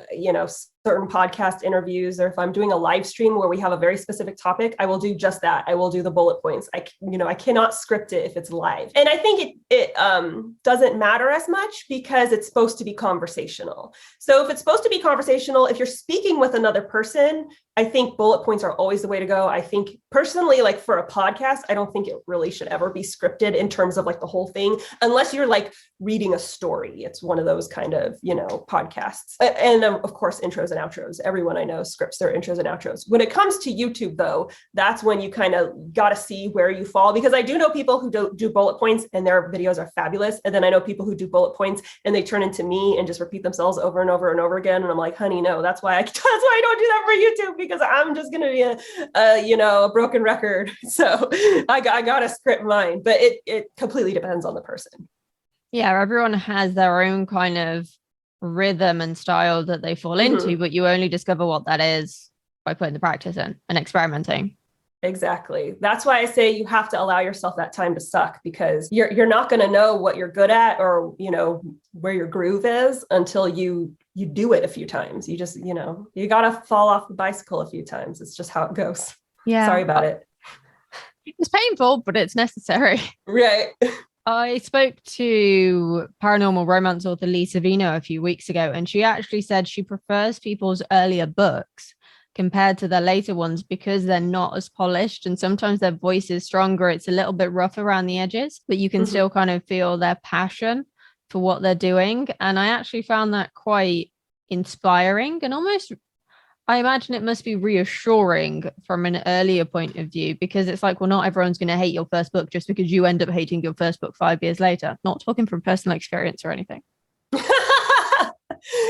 certain podcast interviews, or if I'm doing a live stream where we have a very specific topic, I will do just that. I will do the bullet points. I cannot script it if it's live. And I think it doesn't matter as much because it's supposed to be conversational. So if it's supposed to be conversational, if you're speaking with another person, I think bullet points are always the way to go. I think personally, like for a podcast, I don't think it really should ever be scripted in terms of like the whole thing, unless you're like reading a story. It's one of those kind of, podcasts. And of course, intros and outros. Everyone I know scripts their intros and outros. When it comes to YouTube, though, that's when you kind of got to see where you fall, because I do know people who do bullet points and their videos are fabulous. And then I know people who do bullet points and they turn into me and just repeat themselves over and over and over again. And I'm like, honey, no, that's why I don't do that for YouTube, because I'm just going to be a broken record. So I got to script mine, but it completely depends on the person. Yeah, everyone has their own kind of rhythm and style that they fall into, but you only discover what that is by putting the practice in and experimenting. Exactly. That's why I say you have to allow yourself that time to suck, because you're not going to know what you're good at or, where your groove is until you do it a few times. You just, you got to fall off the bicycle a few times. It's just how it goes. Yeah. Sorry about it. It's painful, but it's necessary. Right. I spoke to paranormal romance author Lisa Vino a few weeks ago, and she actually said she prefers people's earlier books compared to their later ones because they're not as polished and sometimes their voice is stronger. It's a little bit rough around the edges, but you can still kind of feel their passion for what they're doing. And I actually found that quite inspiring and almost, I imagine it must be reassuring from an earlier point of view, because it's like, well, not everyone's going to hate your first book just because you end up hating your first book 5 years later. Not talking from personal experience or anything.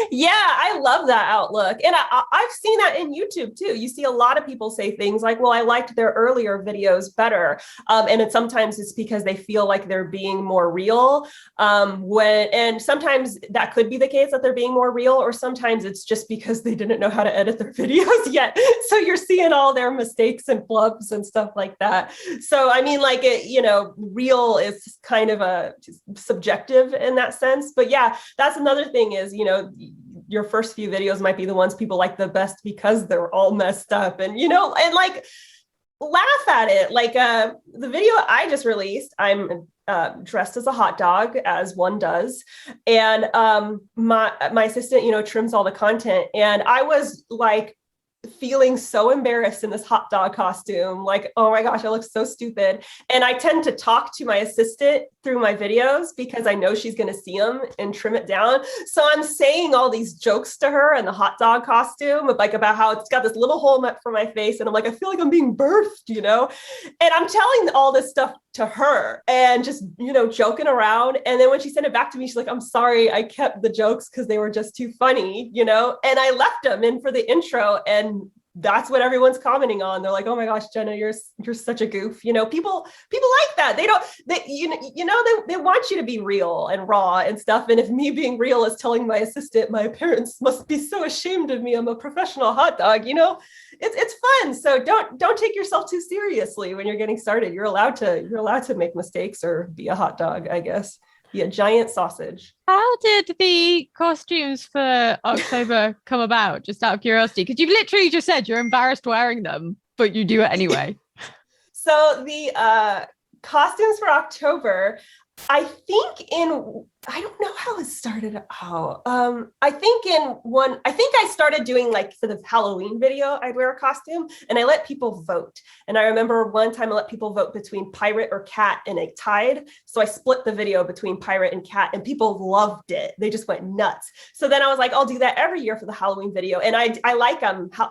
Yeah, I love that outlook. And I've seen that in YouTube too. You see a lot of people say things like, well, I liked their earlier videos better. And sometimes it's because they feel like they're being more real. And sometimes that could be the case that they're being more real, or sometimes it's just because they didn't know how to edit their videos yet. So you're seeing all their mistakes and flubs and stuff like that. So, I mean, like, real is kind of a subjective in that sense. But yeah, that's another thing is, your first few videos might be the ones people like the best because they're all messed up and, and like laugh at it. Like the video I just released, I'm dressed as a hot dog, as one does. And my assistant, trims all the content. And I was like feeling so embarrassed in this hot dog costume. Like, oh my gosh, I look so stupid. And I tend to talk to my assistant through my videos because I know she's going to see them and trim it down. So I'm saying all these jokes to her in the hot dog costume, like about how it's got this little hole for my face. And I'm like, I feel like I'm being birthed, you know? And I'm telling all this stuff to her and just, you know, joking around. And then when she sent it back to me, she's like, I'm sorry, I kept the jokes because they were just too funny, you know? And I left them in for the intro, and that's what everyone's commenting on. They're like, oh my gosh, Jenna, you're such a goof. You know, people like that. They want you to be real and raw and stuff. And if me being real is telling my assistant, my parents must be so ashamed of me, I'm a professional hot dog, you know, it's fun. So don't take yourself too seriously when you're getting started. You're allowed to make mistakes or be a hot dog, I guess. Be a giant sausage. How did the costumes for October come about? Just out of curiosity, because you've literally just said you're embarrassed wearing them, but you do it anyway. So the costumes for October, I don't know how it started out. I think I started doing, like, for the Halloween video, I'd wear a costume and I let people vote. And I remember one time I let people vote between pirate or cat, and it tied. So I split the video between pirate and cat, and people loved it. They just went nuts. So then I was like, I'll do that every year for the Halloween video. And I like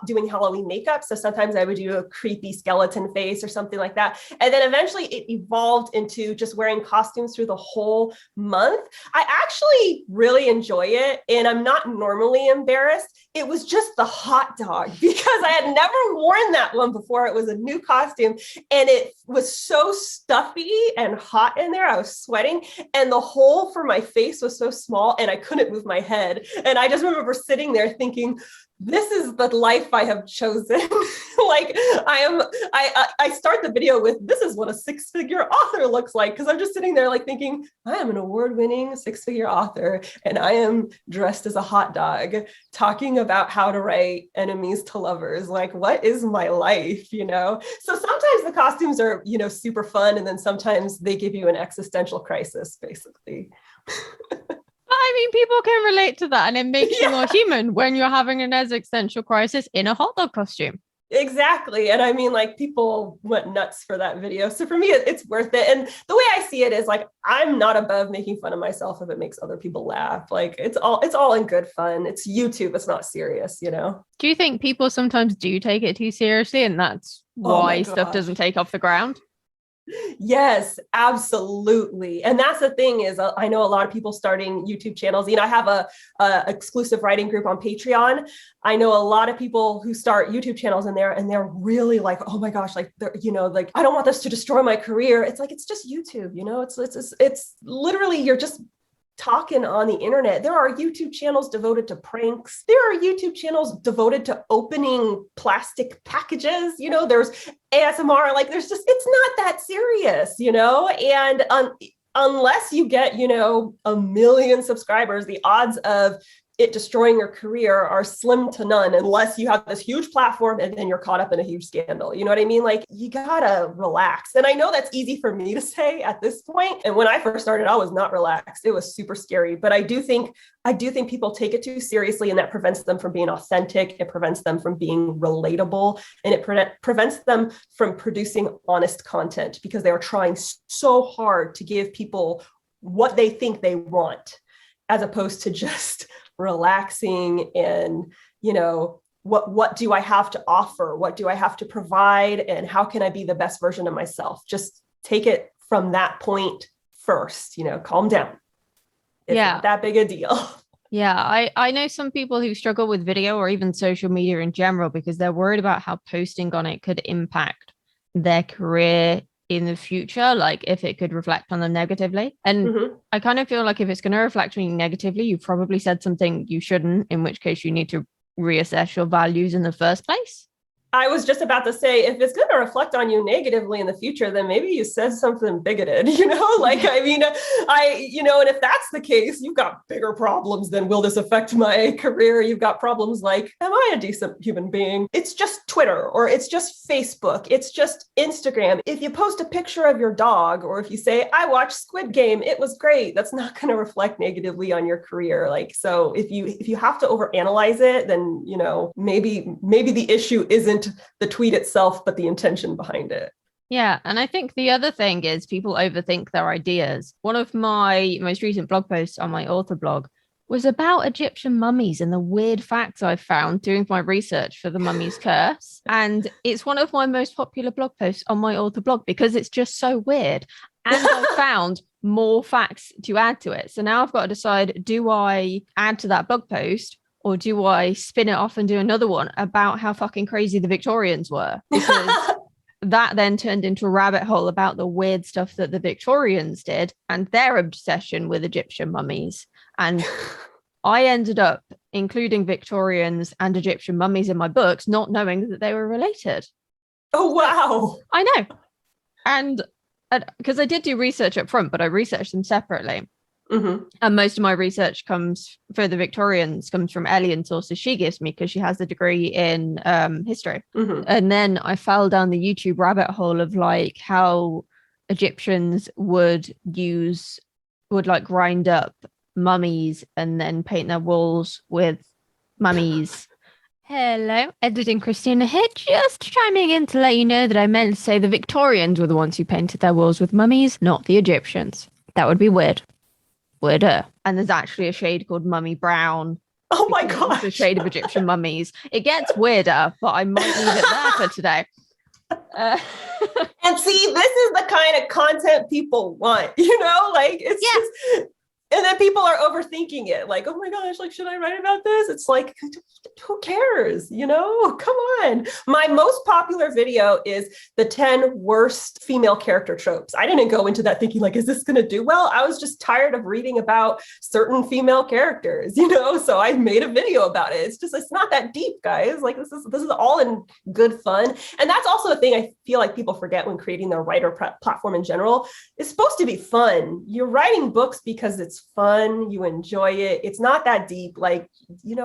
doing Halloween makeup. So sometimes I would do a creepy skeleton face or something like that. And then eventually it evolved into just wearing costumes through the whole month. I actually really enjoy it, and I'm not normally embarrassed. It was just the hot dog because I had never worn that one before. It was a new costume, and it was so stuffy and hot in there. I was sweating, and the hole for my face was so small, and I couldn't move my head. And I just remember sitting there thinking, this is the life I have chosen. Like, I start the video with, this is what a six-figure author looks like. Because I'm just sitting there like thinking, I am an award-winning six-figure author, and I am dressed as a hot dog talking about how to write enemies to lovers. Like, what is my life, you know? So sometimes the costumes are, you know, super fun. And then sometimes they give you an existential crisis, basically. I mean, people can relate to that, and it makes you more human when you're having an existential crisis in a hot dog costume. Exactly. And I mean, like, people went nuts for that video. So for me, it's worth it. And the way I see it is, like, I'm not above making fun of myself if it makes other people laugh. Like, it's all in good fun. It's YouTube. It's not serious, you know? Do you think people sometimes do take it too seriously, and that's why stuff doesn't take off the ground? Yes, absolutely. And that's the thing is, I know a lot of people starting YouTube channels. You know, I have a exclusive writing group on Patreon. I know a lot of people who start YouTube channels in there, and they're really like, oh my gosh, like, you know, like, I don't want this to destroy my career. It's like, it's just YouTube, you know, it's literally, you're just talking on the internet. There are YouTube channels devoted to pranks. There are YouTube channels devoted to opening plastic packages. You know, there's ASMR, like, it's not that serious, you know? And unless you get, you know, 1 million subscribers, the odds of it destroying your career are slim to none, unless you have this huge platform and then you're caught up in a huge scandal. You know what I mean? Like, you gotta relax. And I know that's easy for me to say at this point. And when I first started, I was not relaxed. It was super scary. But I do think people take it too seriously, and that prevents them from being authentic. It prevents them from being relatable, and it prevents them from producing honest content, because they are trying so hard to give people what they think they want, as opposed to just relaxing and, you know, what do I have to offer? What do I have to provide? And how can I be the best version of myself? Just take it from that point first, you know, calm down. It's not that big a deal. Yeah, I know some people who struggle with video or even social media in general because they're worried about how posting on it could impact their career in the future, like if it could reflect on them negatively. And I kind of feel like if it's going to reflect on you negatively, you probably said something you shouldn't, in which case you need to reassess your values in the first place. I was just about to say, if it's going to reflect on you negatively in the future, then maybe you said something bigoted, like, I mean, and if that's the case, you've got bigger problems than will this affect my career? You've got problems like, am I a decent human being? It's just Twitter, or it's just Facebook. It's just Instagram. If you post a picture of your dog, or if you say, I watched Squid Game, it was great, that's not going to reflect negatively on your career. Like, so if you have to overanalyze it, then, maybe the issue isn't the tweet itself, but the intention behind it. Yeah. And I think the other thing is people overthink their ideas. One of my most recent blog posts on my author blog was about Egyptian mummies and the weird facts I found doing my research for the Mummy's Curse. And it's one of my most popular blog posts on my author blog because it's just so weird. And I found more facts to add to it. So now I've got to decide, do I add to that blog post, or do I spin it off and do another one about how fucking crazy the Victorians were? Because that then turned into a rabbit hole about the weird stuff that the Victorians did and their obsession with Egyptian mummies. And I ended up including Victorians and Egyptian mummies in my books, not knowing that they were related. Oh, wow. I know. And because I did do research up front, but I researched them separately. Mm-hmm. And most of my research comes for the Victorians comes from Ellie and sources she gives me because she has a degree in history. Mm-hmm. And then I fell down the YouTube rabbit hole of like how Egyptians would like grind up mummies and then paint their walls with mummies. Hello, editing Kristina here, just chiming in to let you know that I meant to say the Victorians were the ones who painted their walls with mummies, not the Egyptians. That would be weird. Weirder. And there's actually a shade called Mummy Brown. Oh my god! It's a shade of Egyptian mummies. It gets weirder, but I might leave it there for today. And see, this is the kind of content people want, like it's just, and then people are overthinking it. Like, oh my gosh, like, should I write about this? It's like, who cares? Come on. My most popular video is the 10 worst female character tropes. I didn't go into that thinking like, is this going to do well? I was just tired of reading about certain female characters, so I made a video about it. It's not that deep, guys. Like this is all in good fun. And that's also a thing I feel like people forget when creating their writer platform in general. It's supposed to be fun. You're writing books because it's fun, you enjoy it. It's not that deep. Like,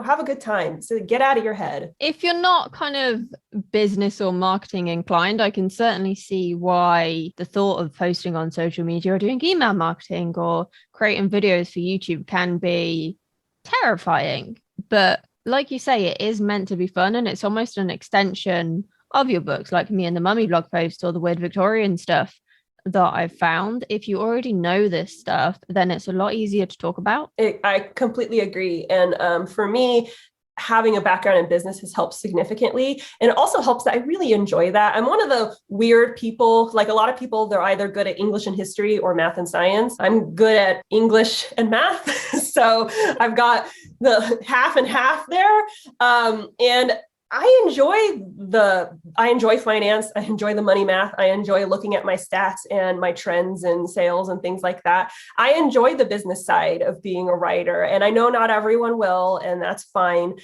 have a good time. So get out of your head. If you're not kind of business or marketing inclined, I can certainly see why the thought of posting on social media or doing email marketing or creating videos for YouTube can be terrifying. But like you say, it is meant to be fun, and it's almost an extension of your books, like me and the Mummy blog post or the Weird Victorian stuff that I've found. If you already know this stuff, then it's a lot easier to talk about. I completely agree. And for me, having a background in business has helped significantly. And it also helps that I really enjoy that. I'm one of the weird people, like a lot of people, they're either good at English and history or math and science. I'm good at English and math. So I've got the half and half there. And I enjoy finance. I enjoy the money math. I enjoy looking at my stats and my trends and sales and things like that. I enjoy the business side of being a writer, and I know not everyone will, and that's fine.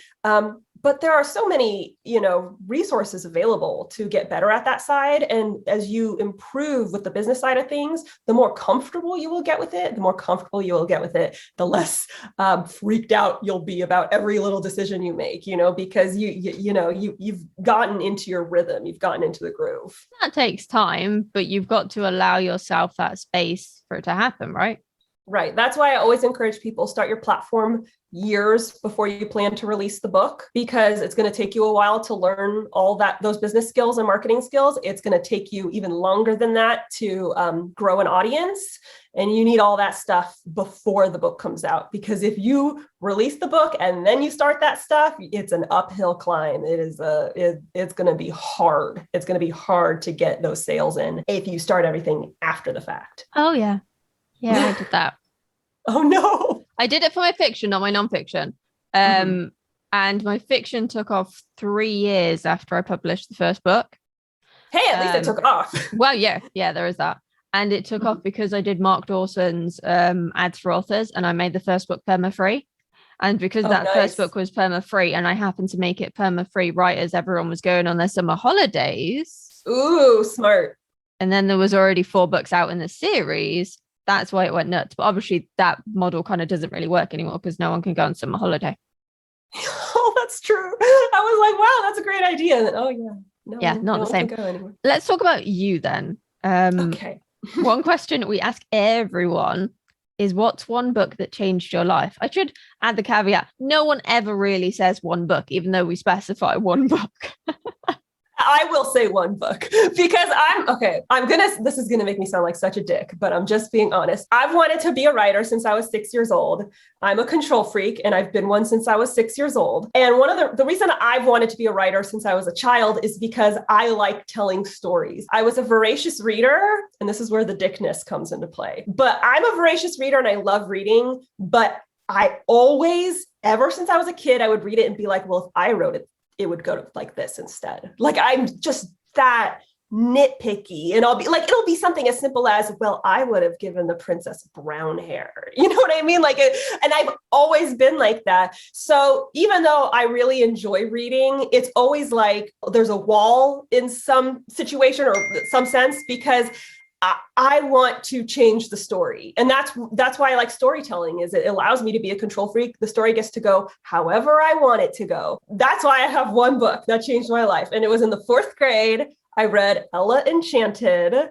But there are so many, resources available to get better at that side. And as you improve with the business side of things, the more comfortable you will get with it, the less freaked out you'll be about every little decision you make, because you've gotten into your rhythm, you've gotten into the groove. That takes time, but you've got to allow yourself that space for it to happen, right? Right. That's why I always encourage people, start your platform years before you plan to release the book, because it's going to take you a while to learn those business skills and marketing skills. It's going to take you even longer than that to grow an audience. And you need all that stuff before the book comes out, because if you release the book and then you start that stuff, it's an uphill climb. It's going to be hard. It's going to be hard to get those sales in if you start everything after the fact. Oh, yeah. Yeah, I did that. Oh, no. I did it for my fiction, not my nonfiction. And my fiction took off 3 years after I published the first book. Hey, at least it took off. Well, yeah, there is that. And it took off because I did Mark Dawson's ads for authors, and I made the first book perma-free. And because that first book was perma-free and I happened to make it perma-free right as everyone was going on their summer holidays. Ooh, smart. And then there was already 4 books out in the series. That's why it went nuts. But obviously that model kind of doesn't really work anymore because no one can go on summer holiday. Oh, that's true. I was like, wow, that's a great idea. And then, oh yeah. Not the same. Let's talk about you then. Okay. One question we ask everyone is, what's one book that changed your life? I should add the caveat, no one ever really says one book, even though we specify one book. I will say one book because this is going to make me sound like such a dick, but I'm just being honest. I've wanted to be a writer since I was 6 years old. I'm a control freak and I've been one since I was 6 years old. And one of the reason I've wanted to be a writer since I was a child is because I like telling stories. I was a voracious reader, and this is where the dickness comes into play. But I'm a voracious reader and I love reading, but I always, ever since I was a kid, I would read it and be like, well, if I wrote it, it would go like this instead. Like, I'm just that nitpicky, and I'll be like, it'll be something as simple as, well, I would have given the princess brown hair. You know what I mean? Like, and I've always been like that. So even though I really enjoy reading, it's always like there's a wall in some situation or some sense, because I want to change the story. And that's why I like storytelling, is it allows me to be a control freak. The story gets to go however I want it to go. That's why I have one book that changed my life. And it was in the 4th grade. I read Ella Enchanted,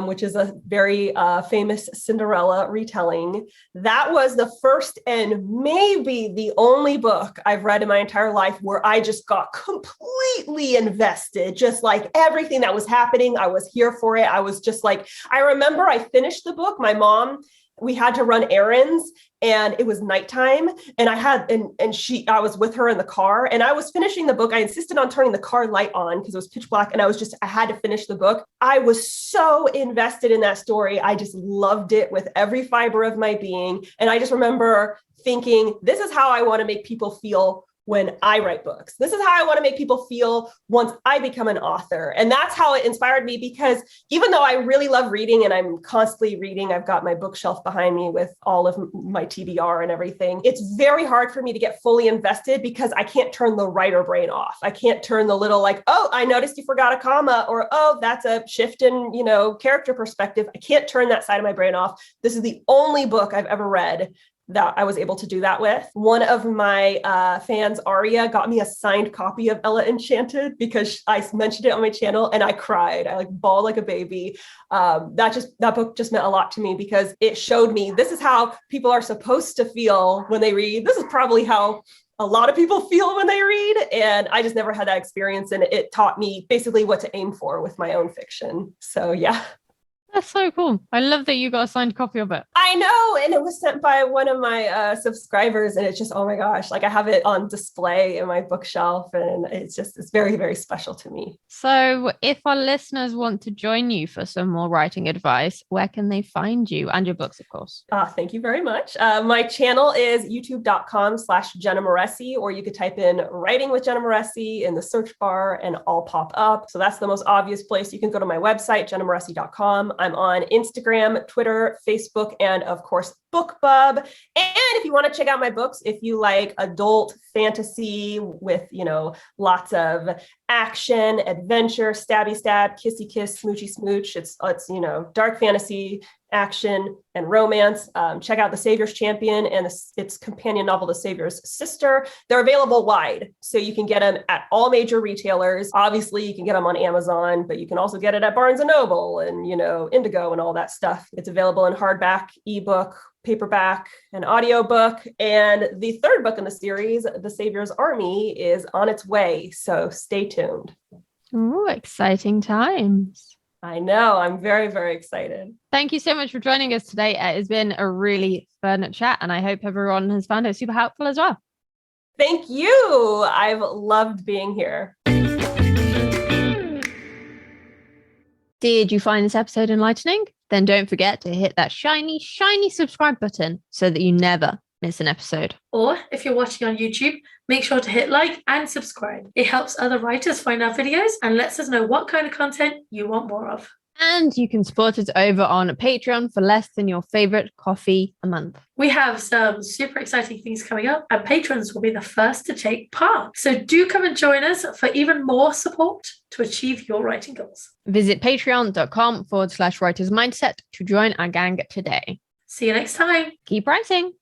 which is a very famous Cinderella retelling. That was the first and maybe the only book I've read in my entire life where I just got completely invested. Just like everything that was happening, I was here for it. I was just like, I remember I finished the book. My mom, we had to run errands and it was nighttime, and I was with her in the car and I was finishing the book. I insisted on turning the car light on because it was pitch black and I had to finish the book. I was so invested in that story. I just loved it with every fiber of my being. And I just remember thinking, this is how I want to make people feel when I write books. This is how I want to make people feel once I become an author. And that's how it inspired me, because even though I really love reading and I'm constantly reading, I've got my bookshelf behind me with all of my TBR and everything. It's very hard for me to get fully invested because I can't turn the writer brain off. I can't turn the little like, oh, I noticed you forgot a comma, or, oh, that's a shift in, character perspective. I can't turn that side of my brain off. This is the only book I've ever read that I was able to do that with. One of my fans, Aria, got me a signed copy of Ella Enchanted because I mentioned it on my channel and I cried. I bawled like a baby. That book just meant a lot to me because it showed me this is how people are supposed to feel when they read. This is probably how a lot of people feel when they read. And I just never had that experience. And it taught me basically what to aim for with my own fiction. So yeah. That's so cool. I love that you got a signed copy of it. I know. And it was sent by one of my subscribers. And it's just, oh my gosh, like I have it on display in my bookshelf. And it's very, very special to me. So if our listeners want to join you for some more writing advice, where can they find you and your books, of course? Thank you very much. My channel is youtube.com/Jenna Moreci, or you could type in Writing with Jenna Moreci in the search bar and I'll pop up. So that's the most obvious place. You can go to my website, jennamoreci.com. I'm on Instagram, Twitter, Facebook, and of course, BookBub. And if you want to check out my books, if you like adult fantasy with, lots of action, adventure, stabby stab, kissy kiss, smoochy smooch, it's dark fantasy, action, and romance. Check out The Savior's Champion and its companion novel, The Savior's Sister. They're available wide, so you can get them at all major retailers. Obviously, you can get them on Amazon, but you can also get it at Barnes & Noble and, Indigo and all that stuff. It's available in hardback, ebook, paperback, and audiobook. And the 3rd book in the series, The Savior's Army, is on its way. So stay tuned. Ooh, exciting times. I know. I'm very, very excited. Thank you so much for joining us today. It has been a really fun chat, and I hope everyone has found it super helpful as well. Thank you. I've loved being here. Did you find this episode enlightening? Then don't forget to hit that shiny, shiny subscribe button so that you never miss an episode. Or if you're watching on YouTube, make sure to hit like and subscribe. It helps other writers find our videos and lets us know what kind of content you want more of. And you can support us over on Patreon for less than your favorite coffee a month. We have some super exciting things coming up, and patrons will be the first to take part. So do come and join us for even more support to achieve your writing goals. Visit patreon.com/writersmindset to join our gang today. See you next time. Keep writing.